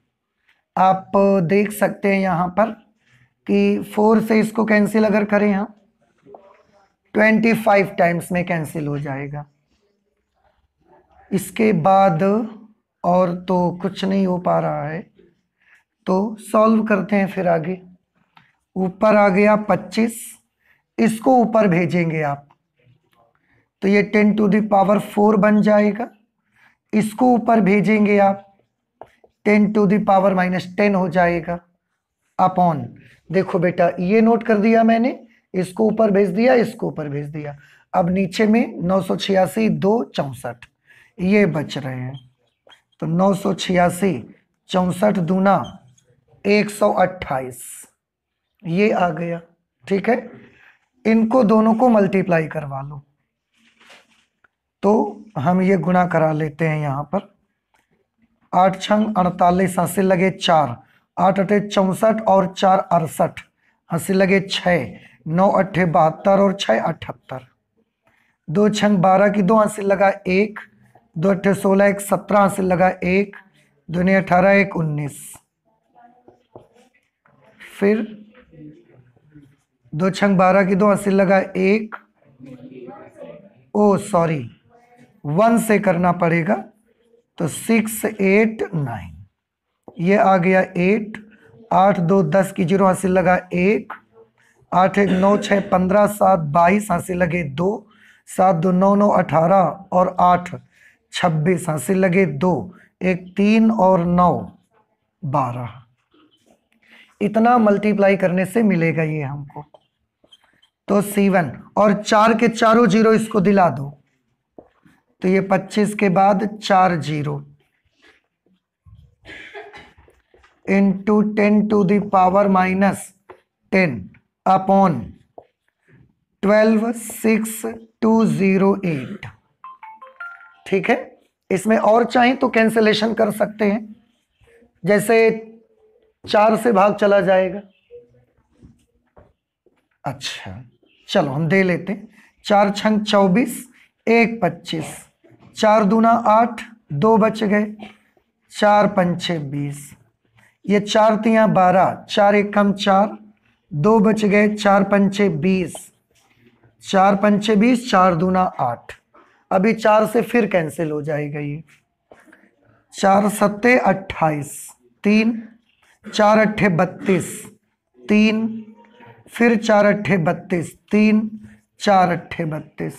आप देख सकते हैं यहां पर कि 4 से इसको कैंसिल अगर करें हम, 25 टाइम्स में कैंसिल हो जाएगा। इसके बाद और तो कुछ नहीं हो पा रहा है, तो सॉल्व करते हैं फिर आगे। ऊपर आ गया 25, इसको ऊपर भेजेंगे आप, तो ये 10⁻4 बन जाएगा। इसको ऊपर भेजेंगे आप, 10⁻⁻10 हो जाएगा अपॉन, देखो बेटा ये नोट कर दिया मैंने, इसको ऊपर भेज दिया, इसको ऊपर भेज दिया। अब नीचे में 986 2 64 ये बच रहे हैं, तो 986 64 दूना 128 ये आ गया। ठीक है, इनको दोनों को मल्टीप्लाई करवा लो, तो हम ये गुणा करा लेते हैं यहां पर। 8 छंग 48, हंसी लगे 4, 8 अठे 64 और 4 68, हंसी लगे 6, 9 अठे 72 और 6 78, 2 छंग 12 की 2, हंसी लगा 1, 2 अठे 16 1 17, हंसी लगा 1, 2 ने 18 1 19, फिर 2 छंग 12 की 2, हंसी लगा 1, ओ सॉरी 1 से करना पड़ेगा, तो 6 8 9 ये आ गया 8, 8 2 10 की 0, हंसी लगा 1, 8 1 9 6 15 7 22, हंसी लगे 2, 7 2 9 9 18 और 8 26, हंसी लगे 2, 1 3 और 9 12। इतना मल्टीप्लाई करने से मिलेगा ये हमको, तो C1 और 4 के चारों 0 इसको दिला दो, तो ये 25 के बाद 4 0 इंटू 10⁻⁻10 अपॉन 12 6 208। ठीक है, इसमें और चाहे तो कैंसिलेशन कर सकते हैं, जैसे 4 से भाग चला जाएगा। अच्छा चलो हम दे लेते हैं, 4 छंग 24 1 25, 4 दूना 8, 2 बच गए, 4 पंचे 20, ये 4 तियां 12, 4 एकम 4, 2 बच गए, 4 पंचे 20, 4 पंचे 20, 4 दूना 8, अभी 4 से फिर कैंसिल हो जाएगा ये, 4 सत्ते 28, 3 4 अट्ठे 32, 3 फिर 4 अट्ठे 32, 3 4 अट्ठे 32,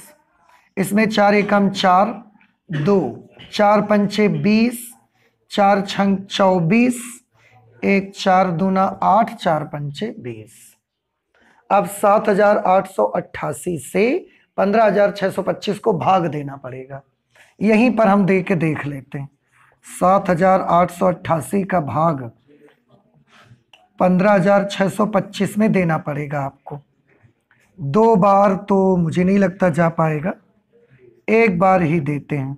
इसमें 4 एकम 4, 2 4 पंचे 20, 4 छंग 24, 1 4 दूना 8, 4 पंचे 20। अब 7888 से 15625 को भाग देना पड़ेगा, यहीं पर हम दे के देख लेते हैं। 7888 का भाग 15625 में देना पड़ेगा आपको। 2 बार तो मुझे नहीं लगता जा पाएगा, एक बार ही देते हैं।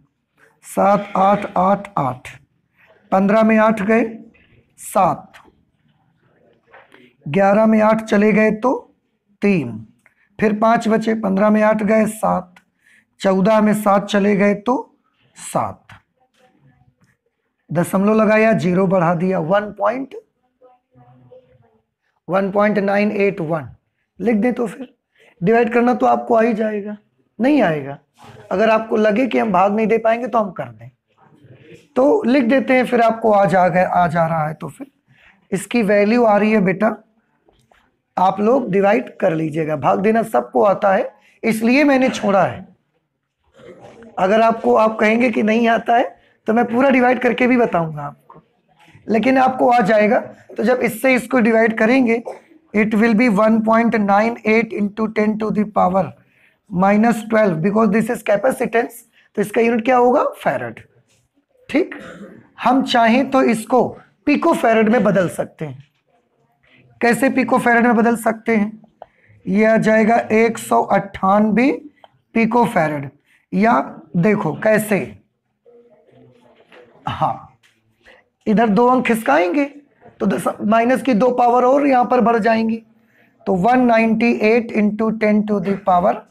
7 8 8 8, 15 में 8 गए 7, 11 में 8 चले गए तो 3, फिर 5 बचे, 15 में 8 गए 7, 14 में 7 चले गए तो 7, दशमलव लगाया 0 बढ़ा दिया, 1.981 लिख दे तो फिर डिवाइड करना तो आपको आ ही जाएगा, नहीं आएगा? अगर आपको लगे कि हम भाग नहीं दे पाएंगे तो हम कर दें, तो लिख देते हैं, फिर आपको आ जा रहा है तो फिर इसकी वैल्यू आ रही है बेटा, आप लोग डिवाइड कर लीजिएगा। भाग देना सबको आता है, इसलिए मैंने छोड़ा है। अगर आपको आप कहेंगे कि नहीं आता है तो मैं पूरा डिवाइड करके भी बताऊंगा आपको, लेकिन आपको आ जाएगा। तो जब इससे इसको डिवाइड करेंगे, it will be 1.98 into 10 to the power -12, because this is capacitance, तो इसका यूनिट क्या होगा? फैरड। ठीक, हम चाहें तो इसको पिको फैरड में बदल सकते हैं। कैसे पिको फैरड में बदल सकते हैं? ये आ जाएगा 198 पिको फैरड, या देखो कैसे, हाँ इधर 2 अंक खिसकाएंगे तो माइनस की 2 पावर और यहां पर बढ़ जाएंगी, तो 198 इंटू 10 टू द पावर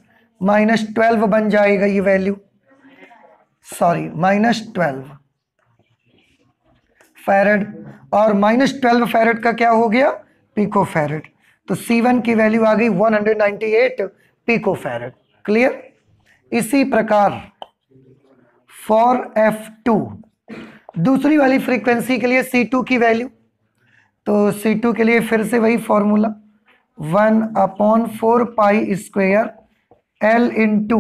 -12 बन जाएगा ये वैल्यू, सॉरी -12 फैरड, और -12 फैरड का क्या हो गया? Pico farad. तो C1 की वैल्यू आ गई 198 पिको फैरड। क्लियर? इसी प्रकार फॉर F2 दूसरी वाली फ्रीक्वेंसी के लिए C2 की वैल्यू, तो C2 के लिए फिर से वही फॉर्मूला 1/4 पाई square L into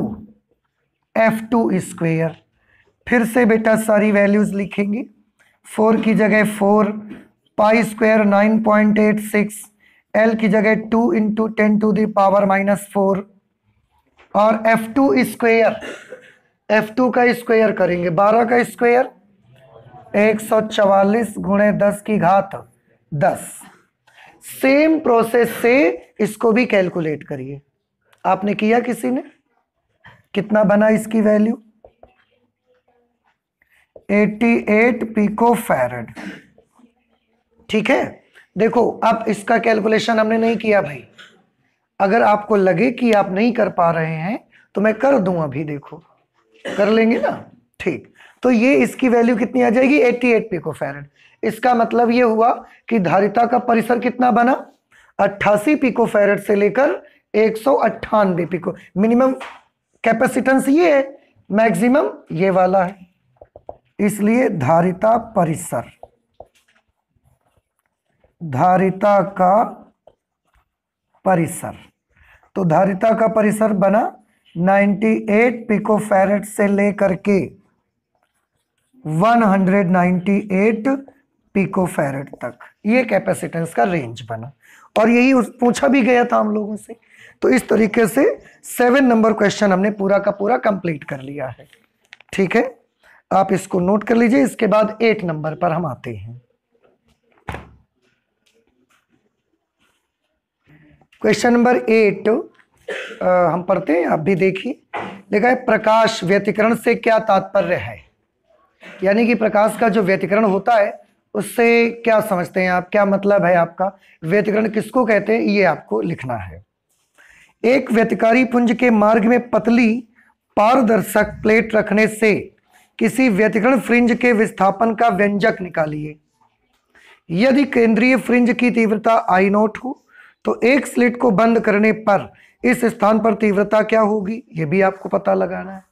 F2 square. फिर से बेटा सारी वैल्यूज लिखेंगे, 4 की जगह 4, पाई स्क्वायर 9.86, L की जगह 2 इंटू 10 टू द पावर -4, और F2 स्क्वेयर, F2 का स्क्वेयर करेंगे, 12 का स्क्वेयर 144 गुणे 10 की घात 10। सेम प्रोसेस से इसको भी कैलकुलेट करिए। आपने किया किसी ने? कितना बना इसकी वैल्यू? 88 pico farad. ठीक है, देखो अब इसका कैलकुलेशन हमने नहीं किया भाई, अगर आपको लगे कि आप नहीं कर पा रहे हैं तो मैं कर दूं, अभी देखो कर लेंगे ना। ठीक, तो ये इसकी वैल्यू कितनी आ जाएगी? 88 पिको फैरड। इसका मतलब ये हुआ कि धारिता का परिसर कितना बना? 88 पिको फैरड से लेकर 198 पिको। मिनिमम कैपेसिटेंस ये है, मैक्सिमम ये वाला है, इसलिए धारिता परिसर, धारिता का परिसर, तो धारिता का परिसर बना 98 पिको फैरड से लेकर के 198 पिको फैरड तक, ये कैपेसिटेंस का रेंज बना, और यही पूछा भी गया था हम लोगों से। तो इस तरीके से 7 नंबर क्वेश्चन हमने पूरा का पूरा कंप्लीट कर लिया है। ठीक है, आप इसको नोट कर लीजिए। इसके बाद 8 नंबर पर हम आते हैं। क्वेश्चन नंबर 8 हम पढ़ते हैं, आप भी देखिए। लिखा है प्रकाश व्यतिकरण से क्या तात्पर्य है, यानी कि प्रकाश का जो व्यतिकरण होता है उससे क्या समझते हैं आप, क्या मतलब है आपका, व्यतिकरण किसको कहते हैं, ये आपको लिखना है। एक व्यतिकारी पुंज के मार्ग में पतली पारदर्शक प्लेट रखने से किसी व्यतिकरण फ्रिंज के विस्थापन का व्यंजक निकालिए। यदि केंद्रीय फ्रिंज की तीव्रता I0 हो तो एक स्लिट को बंद करने पर इस स्थान पर तीव्रता क्या होगी, ये भी आपको पता लगाना है।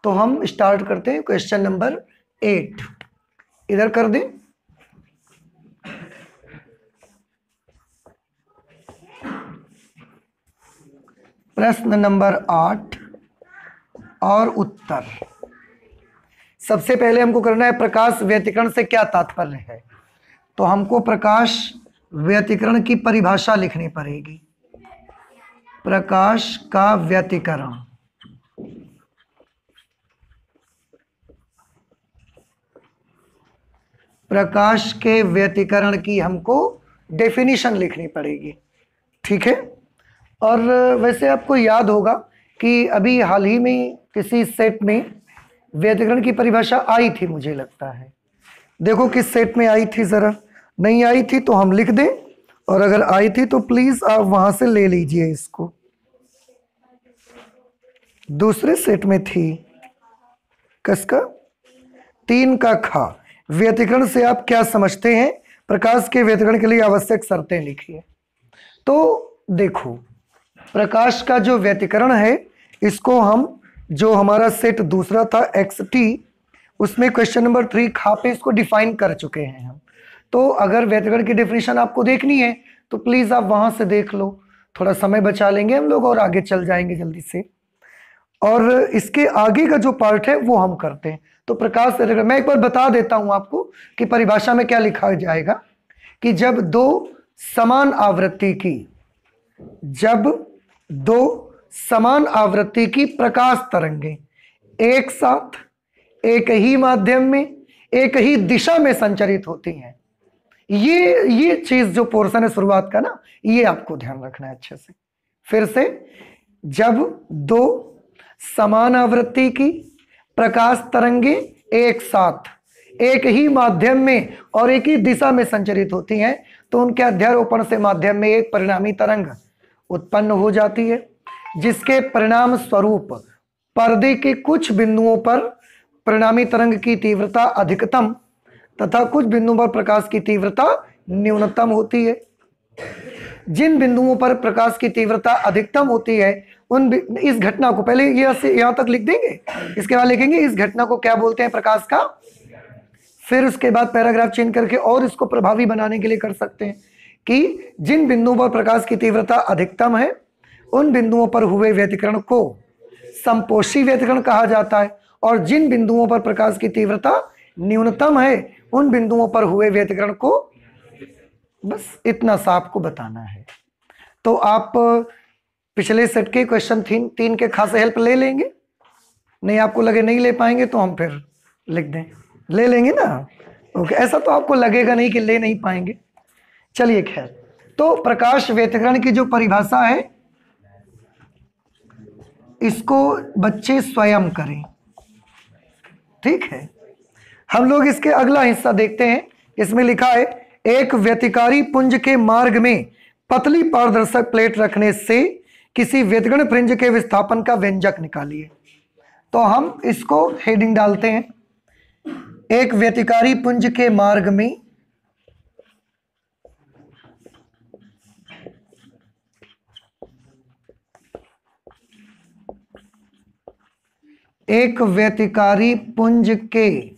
तो हम स्टार्ट करते हैं क्वेश्चन नंबर 8, इधर कर दें। प्रश्न नंबर 8 और उत्तर। सबसे पहले हमको करना है प्रकाश व्यतिकरण से क्या तात्पर्य है, तो हमको प्रकाश व्यतिकरण की परिभाषा लिखनी पड़ेगी। प्रकाश का व्यतिकरण, प्रकाश के व्यतिकरण की हमको डेफिनेशन लिखनी पड़ेगी। ठीक है, और वैसे आपको याद होगा कि अभी हाल ही में किसी सेट में व्यतिकरण की परिभाषा आई थी, मुझे लगता है। देखो किस सेट में आई थी, जरा नहीं आई थी तो हम लिख दें, और अगर आई थी तो प्लीज आप वहां से ले लीजिए इसको। दूसरे सेट में थी, किसका? 3 का खा। व्यतिकरण से आप क्या समझते हैं, प्रकाश के व्यतिकरण के लिए आवश्यक शर्तें लिखिए। तो देखो प्रकाश का जो व्यतिकरण है, इसको हम, जो हमारा सेट दूसरा था XT, उसमें क्वेश्चन नंबर 3 खा पे इसको डिफाइन कर चुके हैं हम। तो अगर व्यतिकरण की डेफिनेशन आपको देखनी है तो प्लीज आप वहां से देख लो, थोड़ा समय बचा लेंगे हम लोग और आगे चल जाएंगे जल्दी से। और इसके आगे का जो पार्ट है वो हम करते हैं। तो प्रकाश व्यतिकरण मैं एक बार बता देता हूं आपको कि परिभाषा में क्या लिखा जाएगा कि जब दो समान आवृत्ति की प्रकाश तरंगें एक साथ एक ही माध्यम में एक ही दिशा में संचरित होती हैं, ये चीज जो पोर्शन है शुरुआत का ना, ये आपको ध्यान रखना है अच्छे से। फिर से, जब दो समान आवृत्ति की प्रकाश तरंगे एक साथ एक ही माध्यम में और एक ही दिशा में संचरित होती हैं तो उनके अध्यारोपण से माध्यम में एक परिणामी तरंग उत्पन्न हो जाती है, जिसके परिणाम स्वरूप पर्दे के कुछ बिंदुओं पर परिणामी तरंग की तीव्रता अधिकतम तथा कुछ बिंदुओं पर प्रकाश की तीव्रता न्यूनतम होती है। जिन बिंदुओं पर प्रकाश की तीव्रता अधिकतम होती है इस घटना को, पहले यहां तक लिख देंगे, इसके बाद लिखेंगे इस घटना को क्या बोलते हैं, प्रकाश का। फिर उसके बाद पैराग्राफ चेंज करके और इसको प्रभावी बनाने के लिए कर सकते हैं कि जिन बिंदुओं पर प्रकाश की तीव्रता अधिकतम है उन बिंदुओं पर हुए व्यतिकरण को संपोषी व्यतिकरण कहा जाता है, और जिन बिंदुओं पर प्रकाश की तीव्रता न्यूनतम है उन बिंदुओं पर हुए व्यतिकरण को, बस इतना सा आपको बताना है। तो आप पिछले सेट के क्वेश्चन 3 के खासे हेल्प ले लेंगे, नहीं आपको लगे नहीं ले पाएंगे तो हम फिर लिख दें, ले लेंगे ना। ओके, ऐसा तो आपको लगेगा नहीं कि ले नहीं पाएंगे। चलिए खैर, तो प्रकाश व्यतिकरण की जो परिभाषा है इसको बच्चे स्वयं करें, ठीक है। हम लोग इसके अगला हिस्सा देखते हैं। इसमें लिखा है एक व्यतिकारी पुंज के मार्ग में पतली पारदर्शक प्लेट रखने से किसी व्यतिकरण फ्रिंज के विस्थापन का व्यंजक निकालिए। तो हम इसको हेडिंग डालते हैं, एक व्यतिकारी पुंज के मार्ग में एक व्यतिकारी पुंज के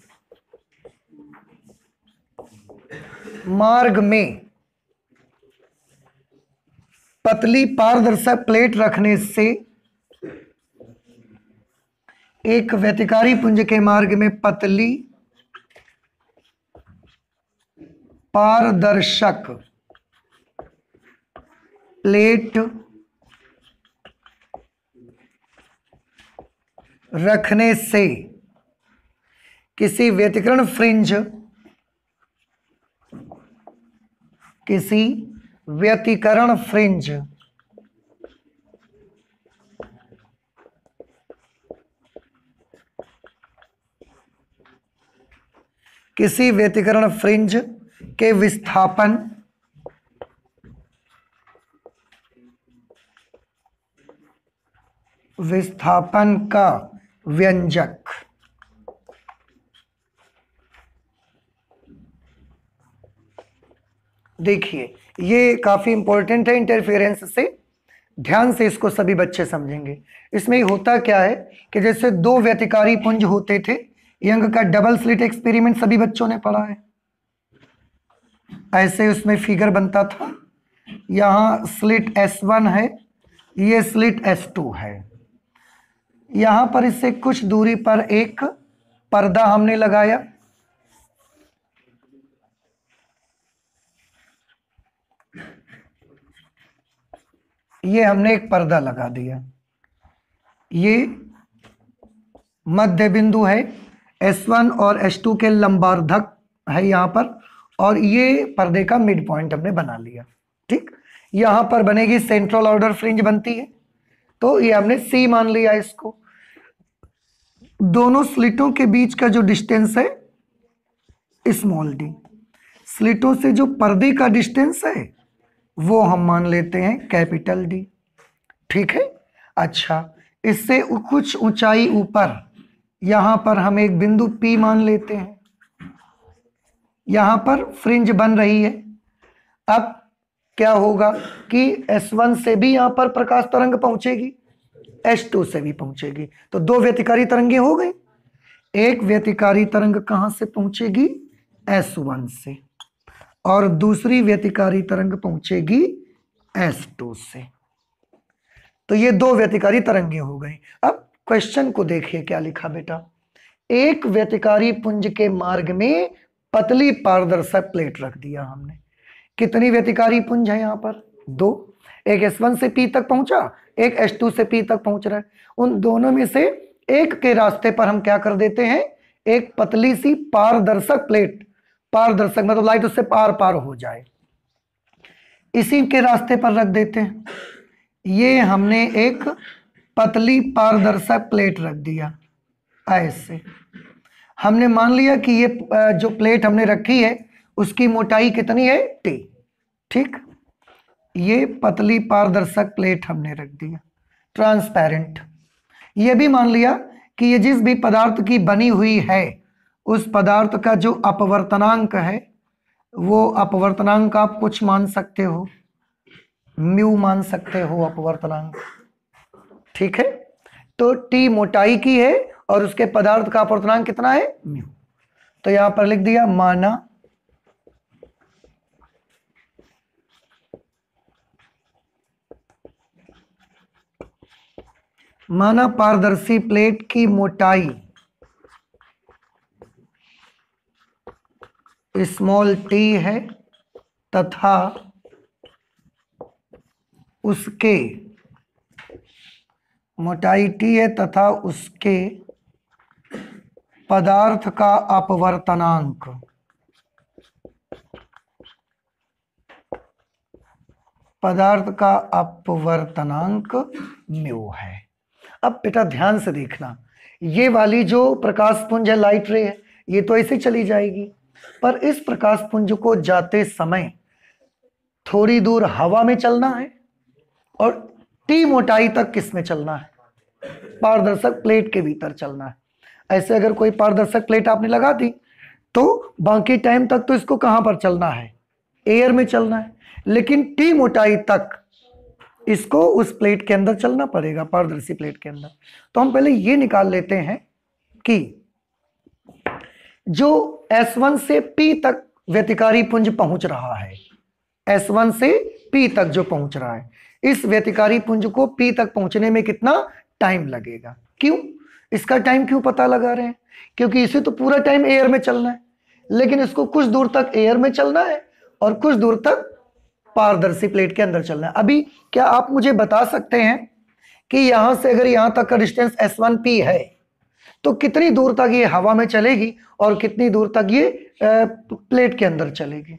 मार्ग में पतली पारदर्शक प्लेट रखने से, एक व्यतिकारी पुंज के मार्ग में पतली पारदर्शक प्लेट रखने से किसी व्यतिकरण फ्रिंज के विस्थापन का व्यंजक। देखिए ये काफी इंपॉर्टेंट है इंटरफेरेंस से, ध्यान से इसको सभी बच्चे समझेंगे। इसमें होता क्या है कि जैसे दो व्यतिकारी पुंज होते थे, यंग का डबल स्लिट एक्सपेरिमेंट सभी बच्चों ने पढ़ा है। ऐसे उसमें फिगर बनता था, यहां स्लिट S1 है, ये स्लिट S2 है, यहां पर इससे कुछ दूरी पर एक पर्दा हमने लगाया, ये हमने एक पर्दा लगा दिया, ये मध्य बिंदु है S1 और S2 के लंबार्धक है यहां पर, और ये पर्दे का मिड पॉइंट हमने बना लिया, ठीक। यहां पर बनेगी सेंट्रल ऑर्डर फ्रिंज बनती है, तो ये हमने C मान लिया इसको। दोनों स्लिटों के बीच का जो डिस्टेंस है स्मॉल d, स्लिटों से जो पर्दे का डिस्टेंस है वो हम मान लेते हैं कैपिटल D, ठीक है। अच्छा, इससे कुछ ऊंचाई ऊपर यहां पर हम एक बिंदु P मान लेते हैं, यहां पर फ्रिंज बन रही है। अब क्या होगा कि S1 से भी यहां पर प्रकाश तरंग पहुंचेगी, S2 से भी पहुंचेगी, तो दो व्यतिकारी तरंगे हो गई। एक व्यतिकारी तरंग कहां से पहुंचेगी, S1 से, और दूसरी व्यतिकारी तरंग पहुंचेगी S2 से। तो ये दो व्यतिकारी तरंगे हो गई। अब क्वेश्चन को देखिए क्या लिखा बेटा, एक व्यतिकारी पुंज के मार्ग में पतली पारदर्शक प्लेट रख दिया हमने। कितनी व्यतिकारी पुंज है यहां पर, दो। एक S1 से P तक पहुंचा, एक S2 से P तक पहुंच रहा है। उन दोनों में से एक के रास्ते पर हम क्या कर देते हैं, एक पतली सी पारदर्शक प्लेट, पारदर्शक मतलब लाइट उससे पार पार हो जाए, इसी के रास्ते पर रख देते हैं। ये हमने एक पतली पारदर्शक प्लेट रख दिया ऐसे। हमने मान लिया कि ये जो प्लेट हमने रखी है उसकी मोटाई कितनी है, T, ठीक। ये पतली पारदर्शक प्लेट हमने रख दिया, ट्रांसपेरेंट। ये भी मान लिया कि ये जिस भी पदार्थ की बनी हुई है उस पदार्थ का जो अपवर्तनांक है वो अपवर्तनांक आप कुछ मान सकते हो, म्यू मान सकते हो अपवर्तनांक, ठीक है। तो T मोटाई की है और उसके पदार्थ का अपवर्तनांक कितना है, म्यू। तो यहां पर लिख दिया माना पारदर्शी प्लेट की मोटाई स्मॉल t है तथा उसके मोटाई t है तथा उसके पदार्थ का अपवर्तनांक म्यू है। अब बेटा ध्यान से देखना, ये वाली जो प्रकाश पुंज है, लाइट रे है, ये तो ऐसे चली जाएगी, पर इस प्रकाश पुंज को जाते समय थोड़ी दूर हवा में चलना है और T मोटाई तक किस में चलना है, पारदर्शक प्लेट के भीतर चलना है। ऐसे अगर कोई पारदर्शक प्लेट आपने लगा दी तो बाकी टाइम तक तो इसको कहां पर चलना है, एयर में चलना है, लेकिन T मोटाई तक इसको उस प्लेट के अंदर चलना पड़ेगा, पारदर्शी प्लेट के अंदर। तो हम पहले ये निकाल लेते हैं कि जो S1 से P तक व्यतिकारी पुंज पहुंच रहा है, S1 से P तक जो पहुंच रहा है, इस व्यतिकारी पुंज को P तक पहुंचने में कितना टाइम लगेगा। क्यों, इसका टाइम क्यों पता लगा रहे हैं, क्योंकि इसे तो पूरा टाइम एयर में चलना है, लेकिन इसको कुछ दूर तक एयर में चलना है और कुछ दूर तक पारदर्शी प्लेट के अंदर चलना है। अभी क्या आप मुझे बता सकते हैं कि यहां से अगर यहां तक का डिस्टेंस S1P है तो कितनी दूर तक ये हवा में चलेगी और कितनी दूर तक ये प्लेट के अंदर चलेगी।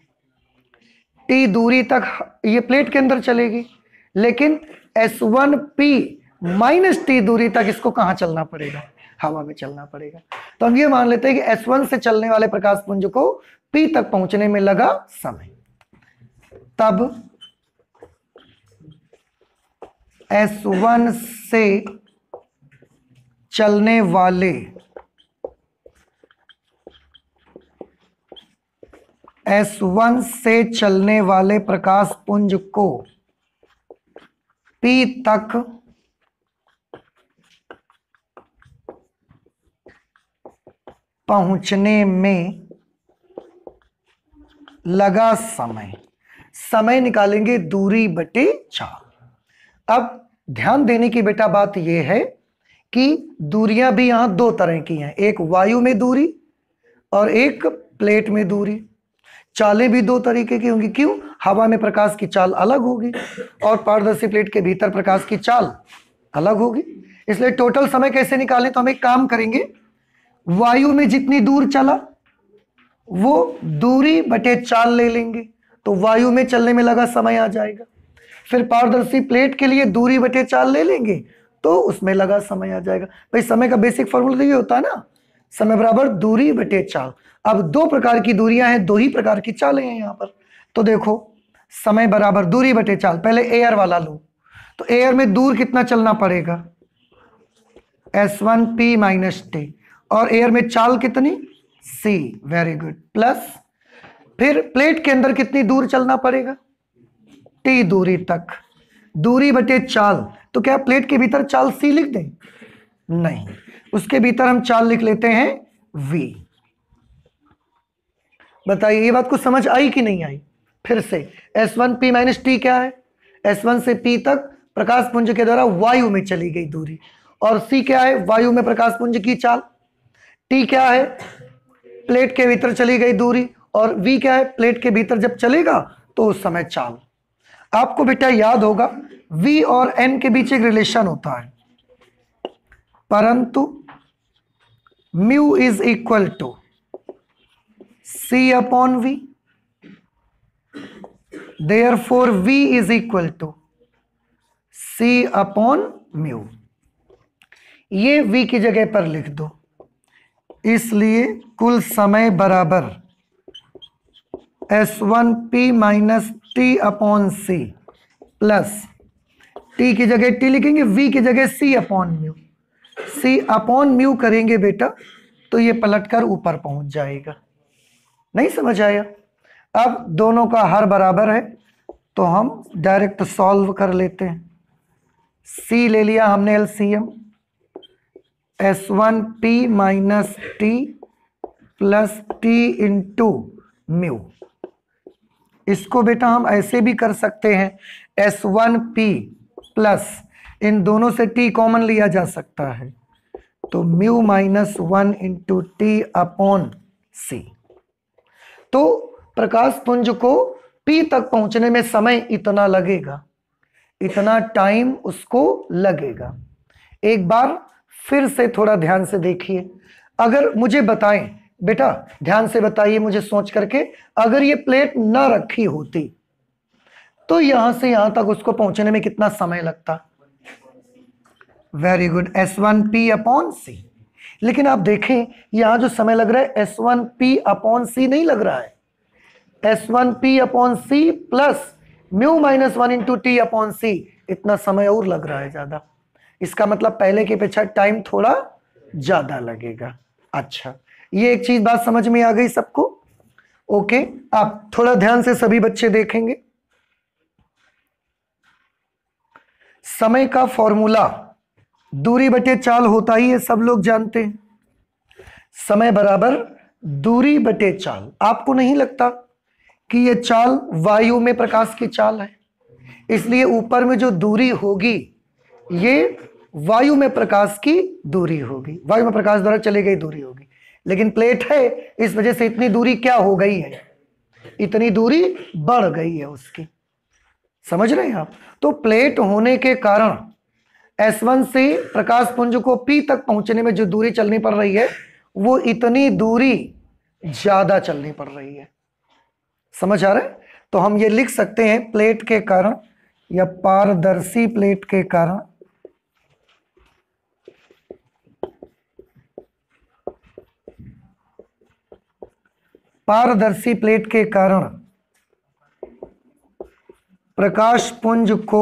T दूरी तक ये प्लेट के अंदर चलेगी, लेकिन S1P माइनस T दूरी तक इसको कहां चलना पड़ेगा, हवा में चलना पड़ेगा। तो हम ये मान लेते हैं कि S1 से चलने वाले प्रकाश पुंज को P तक पहुंचने में लगा समय, तब S1 से चलने वाले प्रकाश पुंज को P तक पहुंचने में लगा समय निकालेंगे दूरी बटे चाल। अब ध्यान देने की बेटा बात यह है कि दूरियां भी यहां दो तरह की हैं, एक वायु में दूरी और एक प्लेट में दूरी। चालें भी दो तरीके की होंगी, क्यों, हवा में प्रकाश की चाल अलग होगी और पारदर्शी प्लेट के भीतर प्रकाश की चाल अलग होगी। इसलिए टोटल समय कैसे निकालें, तो हम एक काम करेंगे, वायु में जितनी दूर चला वो दूरी बटे चाल ले लेंगे, तो वायु में चलने में लगा समय आ जाएगा। फिर पारदर्शी प्लेट के लिए दूरी बटे चाल ले लेंगे तो उसमें लगा समय आ जाएगा। भाई समय का बेसिक फॉर्मूला तो ये होता है ना, समय बराबर दूरी बटे चाल। अब दो प्रकार की दूरियां हैं, दो ही प्रकार की चालें हैं यहां पर। तो देखो, समय बराबर दूरी बटे चाल, पहले एयर वाला लो, तो एयर में दूर कितना चलना पड़ेगा, S1P माइनस T, और एयर में चाल कितनी, C, वेरी गुड, प्लस फिर प्लेट के अंदर कितनी दूर चलना पड़ेगा, टी दूरी तक, दूरी बटे चाल, तो क्या प्लेट के भीतर चाल सी लिख दें? नहीं, उसके भीतर हम चाल लिख लेते हैं v। बताइए ये बात को समझ आई कि नहीं आई? फिर से S1P माइनस टी क्या है? S1 से P तक प्रकाश पुंज के द्वारा वायु में चली गई दूरी, और C क्या है? वायु में प्रकाश पुंज की चाल। T क्या है? प्लेट के भीतर चली गई दूरी, और V क्या है? प्लेट के भीतर जब चलेगा तो उस समय चाल। आपको बेटा याद होगा V और N के बीच एक रिलेशन होता है, परंतु mu is equal to C upon V, therefore V is equal to C upon mu. ये V की जगह पर लिख दो, इसलिए कुल समय बराबर S1P minus T upon C plus T की जगह टी लिखेंगे, V की जगह C upon mu. C upon mu करेंगे बेटा तो ये पलटकर ऊपर पहुंच जाएगा। नहीं समझ आया? अब दोनों का हर बराबर है तो हम डायरेक्ट सॉल्व कर लेते हैं। C ले लिया हमने LCM, S1P minus T plus T into mu. इसको बेटा हम ऐसे भी कर सकते हैं, S1P प्लस इन दोनों से T कॉमन लिया जा सकता है, तो mu minus 1 into T upon C. तो प्रकाश पुंज को P तक पहुंचने में समय इतना लगेगा, इतना टाइम उसको लगेगा। एक बार फिर से थोड़ा ध्यान से देखिए। अगर मुझे बताएं बेटा, ध्यान से बताइए मुझे सोच करके, अगर ये प्लेट ना रखी होती तो यहां से यहां तक उसको पहुंचने में कितना समय लगता? वेरी गुड, S1P अपॉन सी। लेकिन आप देखें यहां जो समय लग रहा है S1P अपॉन सी नहीं लग रहा है, S1P upon C plus mu minus 1 into T upon C, इतना समय और लग रहा है ज्यादा। इसका मतलब पहले की अपेक्षा टाइम थोड़ा ज्यादा लगेगा। अच्छा, ये एक चीज बात समझ में आ गई सबको? ओके, आप थोड़ा ध्यान से सभी बच्चे देखेंगे। समय का फॉर्मूला दूरी बटे चाल होता ही है, सब लोग जानते हैं। समय बराबर दूरी बटे चाल। आपको नहीं लगता कि ये चाल वायु में प्रकाश की चाल है? इसलिए ऊपर में जो दूरी होगी ये वायु में प्रकाश की दूरी होगी, वायु में प्रकाश द्वारा चली गई दूरी होगी। लेकिन प्लेट है, इस वजह से इतनी दूरी क्या हो गई है? इतनी दूरी बढ़ गई है उसकी। समझ रहे हैं आप? तो प्लेट होने के कारण S1 से प्रकाश पुंज को P तक पहुंचने में जो दूरी चलनी पड़ रही है वो इतनी दूरी ज्यादा चलनी पड़ रही है। समझ आ रहा है? तो हम ये लिख सकते हैं प्लेट के कारण या पारदर्शी प्लेट के कारण प्रकाश पुंज को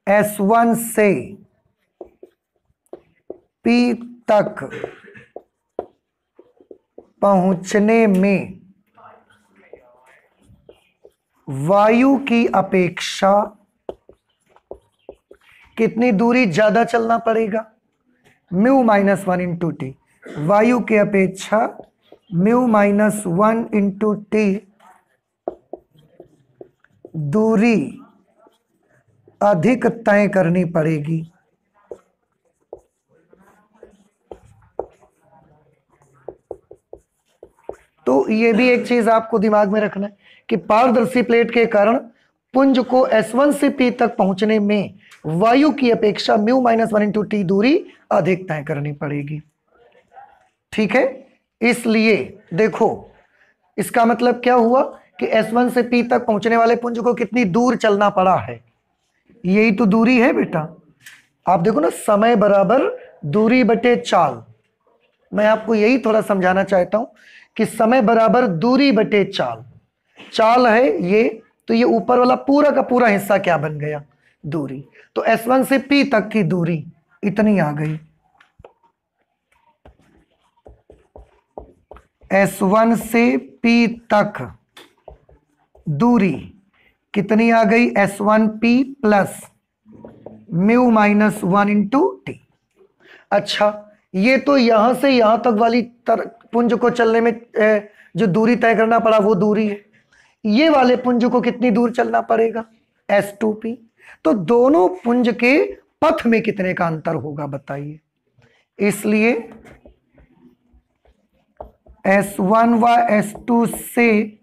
S1 से P तक पहुंचने में वायु की अपेक्षा कितनी दूरी ज्यादा चलना पड़ेगा? Mu minus 1 into T. वायु की अपेक्षा म्यू माइनस 1 इंटू टी दूरी अधिक तय करनी पड़ेगी। तो ये भी एक चीज आपको दिमाग में रखना है कि पारदर्शी प्लेट के कारण पुंज को S1 से P तक पहुंचने में वायु की अपेक्षा म्यू माइनस 1 इंटू टी दूरी अधिक तय करनी पड़ेगी। ठीक है? इसलिए देखो, इसका मतलब क्या हुआ कि S1 से P तक पहुंचने वाले पुंज को कितनी दूर चलना पड़ा है? यही तो दूरी है बेटा। आप देखो ना, समय बराबर दूरी बटे चाल। मैं आपको यही थोड़ा समझाना चाहता हूं कि समय बराबर दूरी बटे चाल। चाल है ये, तो ये ऊपर वाला पूरा का पूरा हिस्सा क्या बन गया? दूरी। तो S1 से P तक की दूरी इतनी आ गई। S1 से P तक दूरी कितनी आ गई, S1P plus mu minus 1 into T. अच्छा, ये तो यहां से यहां तक वाली पुंज को चलने में जो दूरी तय करना पड़ा वो दूरी है। ये वाले पुंज को कितनी दूर चलना पड़ेगा, S2P। तो दोनों पुंज के पथ में कितने का अंतर होगा बताइए। इसलिए S1 व S2 से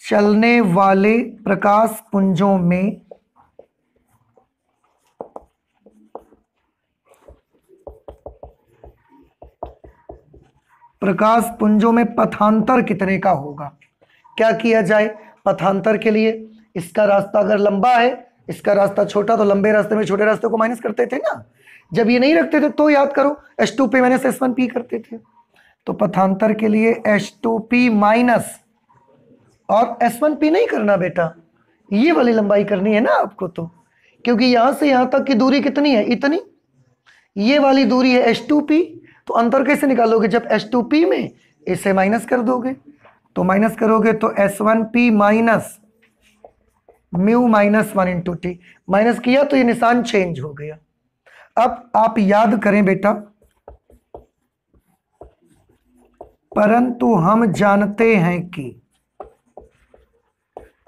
चलने वाले प्रकाश पुंजों में पथांतर कितने का होगा। क्या किया जाए, पथांतर के लिए इसका रास्ता अगर लंबा है, इसका रास्ता छोटा, तो लंबे रास्ते में छोटे रास्ते को माइनस करते थे ना। जब ये नहीं रखते थे तो याद करो H2P माइनस S1P करते थे। तो पथांतर के लिए H2P माइनस, और S1P नहीं करना बेटा, ये वाली लंबाई करनी है ना आपको, तो क्योंकि यहां से यहां तक की दूरी कितनी है, इतनी, ये वाली दूरी है H2P। तो अंतर कैसे निकालोगे, जब H2P में इसे माइनस कर दोगे, तो माइनस करोगे तो S1P minus mu minus 1 into T. Minus किया तो ये निशान चेंज हो गया। अब आप याद करें बेटा, परंतु हम जानते हैं कि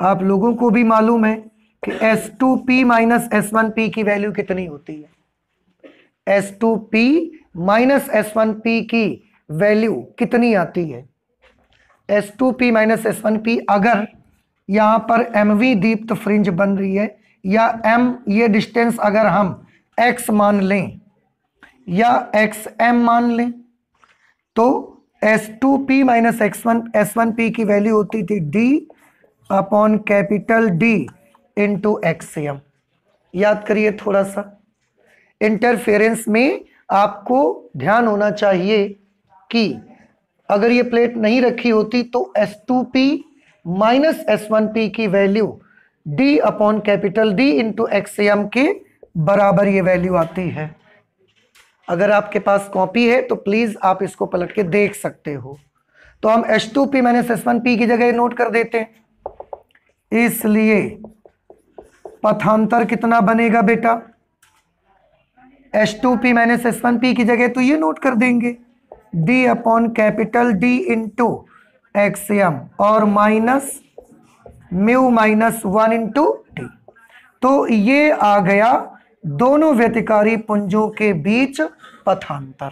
आप लोगों को भी मालूम है कि S2P माइनस S1P की वैल्यू कितनी होती है। S2P माइनस S1P की वैल्यू कितनी आती है। S2P माइनस S1P, अगर यहां पर MV दीप्त फ्रिंज बन रही है, या M ये डिस्टेंस अगर हम X मान लें या XM मान लें, तो S2P माइनस S1P की वैल्यू होती थी D upon capital D into XM। याद करिए थोड़ा सा, इंटरफेरेंस में आपको ध्यान होना चाहिए कि अगर ये प्लेट नहीं रखी होती तो S2P माइनस S1P की value D upon capital D into XM के बराबर ये वैल्यू आती है। अगर आपके पास कॉपी है तो प्लीज आप इसको पलट के देख सकते हो। तो हम H2P माइनस S1P की जगह नोट कर देते हैं। इसलिए पथांतर कितना बनेगा बेटा, H2P माइनस S1P की जगह तो ये नोट कर देंगे D upon capital D into XM और minus mu minus 1 into T. तो ये आ गया दोनों व्यतिकारी पुंजों के बीच पथांतर।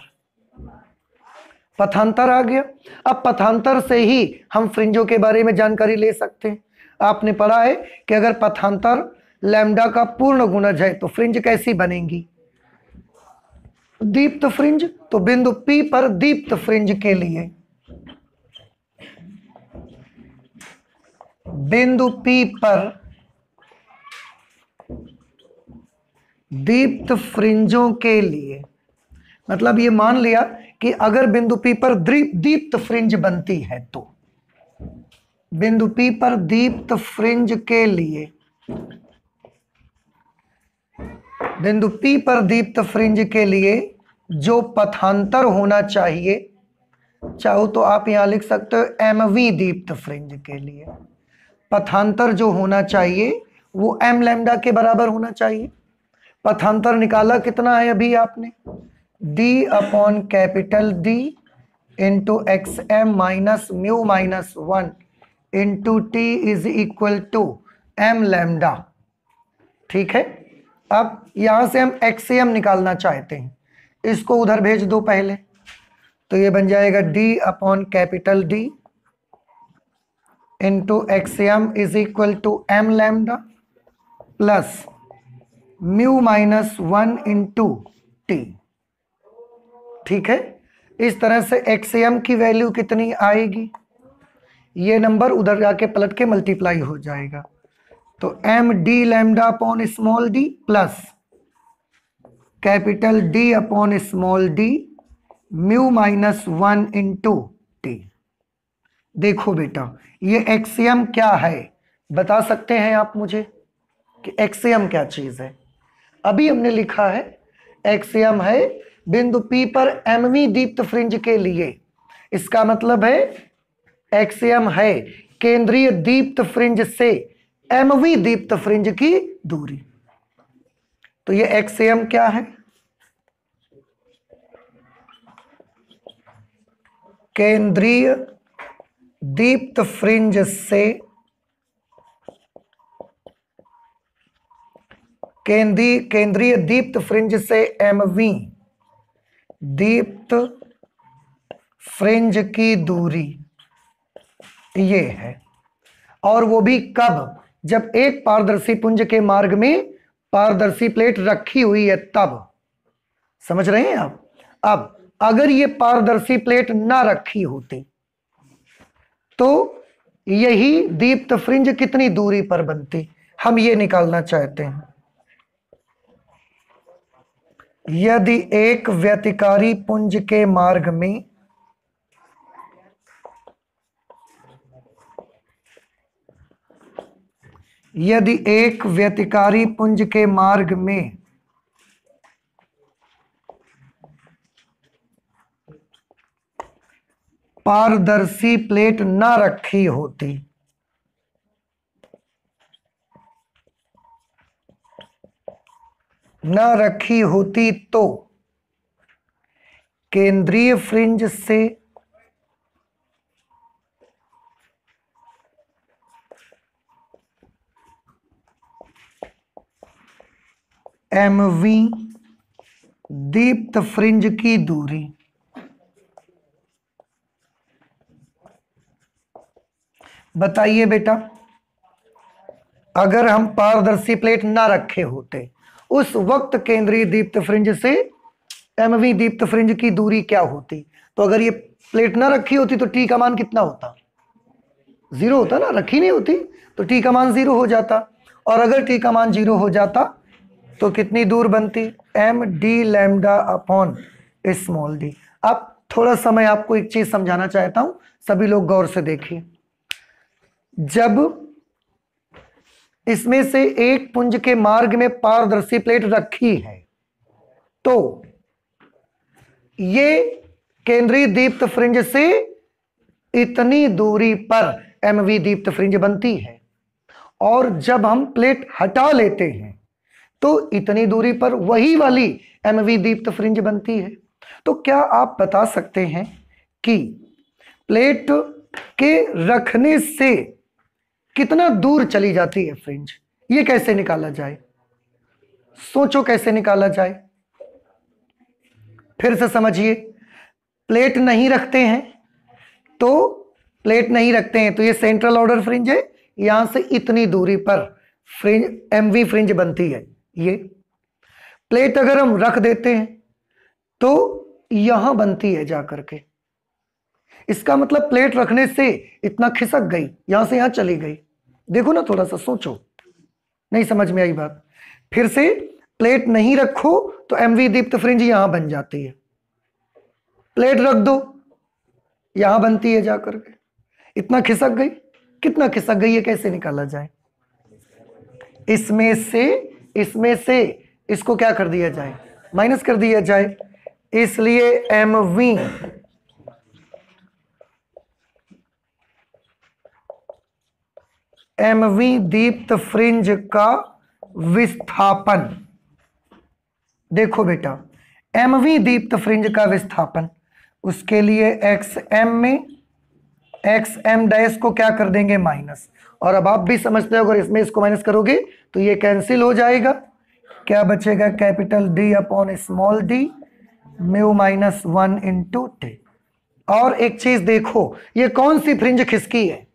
पथांतर आ गया। अब पथांतर से ही हम फ्रिंजों के बारे में जानकारी ले सकते हैं। आपने पढ़ा है कि अगर पथांतर लैम्डा का पूर्ण गुणज है तो फ्रिंज कैसी बनेंगी, दीप्त फ्रिंज। तो बिंदु P पर दीप्त फ्रिंज के लिए, बिंदु P पर दीप्त फ्रिंजों के लिए, मतलब ये मान लिया कि अगर बिंदु P पर दीप्त फ्रिंज बनती है, तो बिंदु P पर दीप्त फ्रिंज के लिए, बिंदु P पर दीप्त फ्रिंज के लिए जो पथांतर होना चाहिए, चाहो तो आप यहां लिख सकते हो MV दीप्त फ्रिंज के लिए पथांतर जो होना चाहिए वो M लैम्डा के बराबर होना चाहिए। पथांतर निकाला कितना है अभी आपने, D upon capital D into XM minus mu minus 1 into T is equal to M lambda. ठीक है, अब यहां से हम XM निकालना चाहते हैं, इसको उधर भेज दो पहले, तो ये बन जाएगा D upon capital D into XM is equal to M lambda plus mu minus 1 into T. ठीक है, इस तरह से XM की वैल्यू कितनी आएगी, ये नंबर उधर जाके पलट के मल्टीप्लाई हो जाएगा। तो M D lambda upon small d plus capital D upon small d mu minus 1 into T. देखो बेटा ये XM क्या है, बता सकते हैं आप मुझे कि XM क्या चीज है। अभी हमने लिखा है XM है बिंदु P पर MV दीप्त फ्रिंज के लिए, इसका मतलब है XM है केंद्रीय दीप्त फ्रिंज से MV दीप्त फ्रिंज की दूरी। तो ये XM क्या है? केंद्रीय दीप्त फ्रिंज से केंद्रीय दीप्त फ्रिंज से MV दीप्त फ्रिंज की दूरी ये है। और वो भी कब? जब एक पारदर्शी पुंज के मार्ग में पारदर्शी प्लेट रखी हुई है तब। समझ रहे हैं आप? अब अगर ये पारदर्शी प्लेट ना रखी होती तो यही दीप्त फ्रिंज कितनी दूरी पर बनती, हम ये निकालना चाहते हैं। यदि एक व्यतिकारी पुंज के मार्ग में यदि एक व्यतिकारी पुंज के मार्ग में पारदर्शी प्लेट ना रखी होती तो केंद्रीय फ्रिंज से MV दीप्त फ्रिंज की दूरी बताइए बेटा, अगर हम पारदर्शी प्लेट ना रखे होते उस वक्त केंद्रीय दीप्त फ्रिंज से MV दीप्त फ्रिंज की दूरी क्या होती? तो अगर ये प्लेट ना रखी होती तो T का मान कितना होता? 0 होता ना, रखी नहीं होती तो T का मान 0 हो जाता। और अगर T का मान 0 हो जाता तो कितनी दूर बनती? MD lambda upon small d। अब थोड़ा समय आपको एक चीज समझाना चाहता हूं, सभी लोग गौर से देखिए। जब इसमें से एक पुंज के मार्ग में पारदर्शी प्लेट रखी है तो ये केंद्रीय दीप्त फ्रिंज से इतनी दूरी पर MV दीप्त फ्रिंज बनती है। और जब हम प्लेट हटा लेते हैं तो इतनी दूरी पर वही वाली MV दीप्त फ्रिंज बनती है। तो क्या आप बता सकते हैं कि प्लेट के रखने से कितना दूर चली जाती है फ्रिंज? ये कैसे निकाला जाए? सोचो कैसे निकाला जाए। फिर से समझिए, प्लेट नहीं रखते हैं तो ये सेंट्रल ऑर्डर फ्रिंज है, यहां से इतनी दूरी पर फ्रिंज MV फ्रिंज बनती है। ये प्लेट अगर हम रख देते हैं तो यहां बनती है जाकर के। इसका मतलब प्लेट रखने से इतना खिसक गई, यहां से यहां चली गई। देखो ना, थोड़ा सा सोचो, नहीं समझ में आई बात? फिर से प्लेट नहीं रखो तो MV दीप्त फ्रिंज यहां बन जाती है, प्लेट रख दो यहां बनती है जाकर के। इतना खिसक गई, कितना खिसक गई, ये कैसे निकाला जाए? इसमें से इसको क्या कर दिया जाए? माइनस कर दिया जाए। इसलिए MV दीप्त फ्रिंज का विस्थापन, देखो बेटा, MV दीप्त फ्रिंज का विस्थापन, उसके लिए XM डैश को क्या कर देंगे? माइनस। और अब आप भी समझते हो, अगर इसमें इसको माइनस करोगे तो ये कैंसिल हो जाएगा। क्या बचेगा? Capital D upon small d mu minus 1 into T. और एक चीज देखो, ये कौन सी फ्रिंज खिसकी है?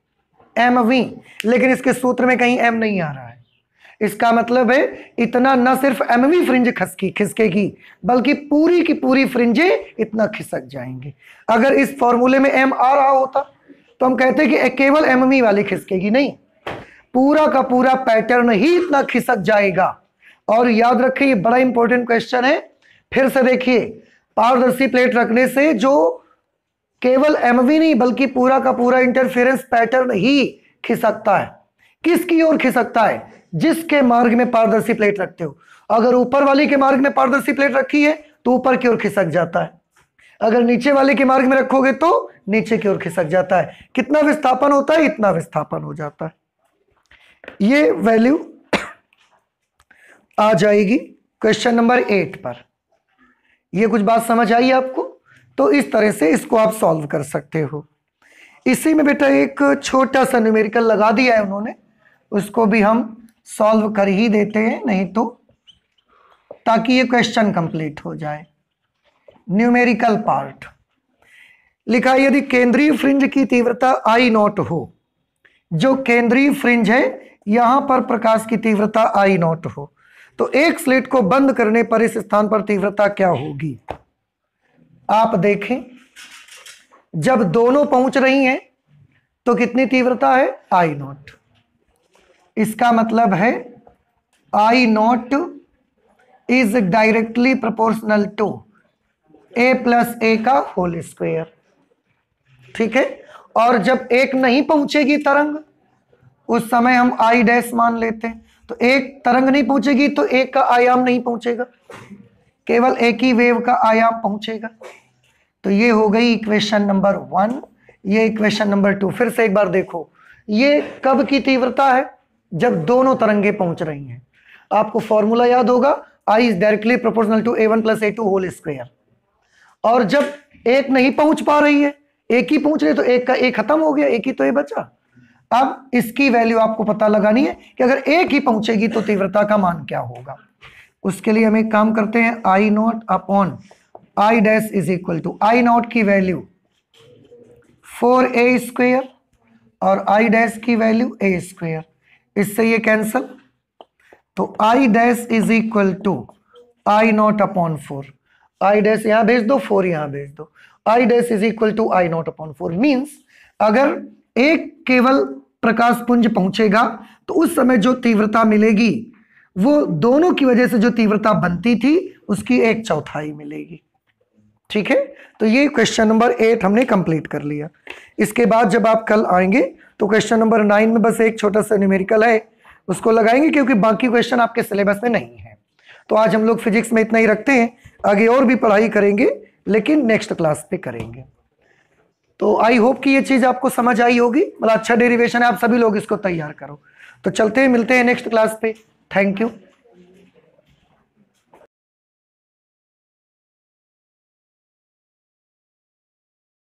MV, लेकिन इसके सूत्र में कहीं M नहीं आ रहा है। इसका मतलब है इतना न सिर्फ MV फ्रिंज खिसकेगी बल्कि पूरी की पूरी फ्रिंजें इतना खिसक जाएंगी। अगर इस फॉर्मूले में M आ रहा होता तो हम कहते हैं कि केवल MV वाली खिसकेगी, नहीं, पूरा का पूरा पैटर्न ही इतना खिसक जाएगा। और याद रखिए, ये बड़ा इंपॉर्टेंट क्वेश्चन है। फिर से देखिए, पारदर्शी प्लेट रखने से जो केवल MV नहीं बल्कि पूरा का पूरा इंटरफेरेंस पैटर्न ही खिसकता है। किसकी ओर खिसकता है? जिसके मार्ग में पारदर्शी प्लेट रखते हो। अगर ऊपर वाली के मार्ग में पारदर्शी प्लेट रखी है तो ऊपर की ओर खिसक जाता है। अगर नीचे वाले के मार्ग में रखोगे तो नीचे की ओर खिसक जाता है। कितना विस्थापन होता है? इतना विस्थापन हो जाता है। ये वैल्यू आ जाएगी क्वेश्चन नंबर 8 पर। ये कुछ बात समझ आई आपको? तो इस तरह से इसको आप सॉल्व कर सकते हो। इसी में बेटा एक छोटा सा न्यूमेरिकल लगा दिया है उन्होंने, उसको भी हम सॉल्व कर ही देते हैं, नहीं तो, ताकि ये क्वेश्चन कंप्लीट हो जाए। न्यूमेरिकल पार्ट लिखा है, यदि केंद्रीय फ्रिंज की तीव्रता आई नॉट हो, जो केंद्रीय फ्रिंज है यहां पर प्रकाश की तीव्रता आई नॉट हो, तो एक स्लिट को बंद करने पर इस स्थान पर तीव्रता क्या होगी? आप देखें, जब दोनों पहुंच रही हैं तो कितनी तीव्रता है? I nought. इसका मतलब है I nought is directly proportional to a plus a का होल स्क्वायर। ठीक है। और जब एक नहीं पहुंचेगी तरंग, उस समय हम आई डैश मान लेते हैं। तो एक तरंग नहीं पहुंचेगी तो एक का आयाम नहीं पहुंचेगा, केवल एक ही वेव का आयाम पहुंचेगा। तो ये हो गई इक्वेशन नंबर 1, ये इक्वेशन नंबर 2। फिर से एक बार देखो, ये कब की तीव्रता है? जब दोनों तरंगे पहुंच रही हैं। आपको फॉर्मूला याद होगा, I is directly proportional to A1 plus A2 whole square. और जब एक नहीं पहुंच पा रही है, एक ही पहुंच रही है, तो एक का एक खत्म हो गया, एक ही तो ये बचा। अब इसकी वैल्यू आपको पता लगानी है कि अगर एक ही पहुंचेगी तो तीव्रता का मान क्या होगा। उसके लिए हम एक काम करते हैं, I nought upon I dash is equal to, I nought की वैल्यू 4a स्क्वायर और आई डैश की वैल्यू a स्क्वायर। इससे ये कैंसल, तो I dash is equal to I nought upon 4। I dash यहां भेज दो, 4 यहां भेज दो। I dash is equal to I nought upon 4 means अगर एक केवल प्रकाश पुंज पहुंचेगा तो उस समय जो तीव्रता मिलेगी वो दोनों की वजह से जो तीव्रता बनती थी उसकी 1/4 मिलेगी। ठीक है। तो ये क्वेश्चन नंबर 8 हमने कंप्लीट कर लिया। इसके बाद जब आप कल आएंगे तो क्वेश्चन नंबर 9 में बस एक छोटा सा न्यूमेरिकल है, उसको लगाएंगे क्योंकि बाकी क्वेश्चन आपके सिलेबस में नहीं है। तो आज हम लोग फिजिक्स में इतना ही रखते हैं, आगे और भी पढ़ाई करेंगे लेकिन नेक्स्ट क्लास पे करेंगे। तो आई होप कि ये चीज आपको समझ आई होगी। मतलब अच्छा डेरिवेशन है, आप सभी लोग इसको तैयार करो। तो चलते हैं, मिलते हैं नेक्स्ट क्लास पे। Thank you.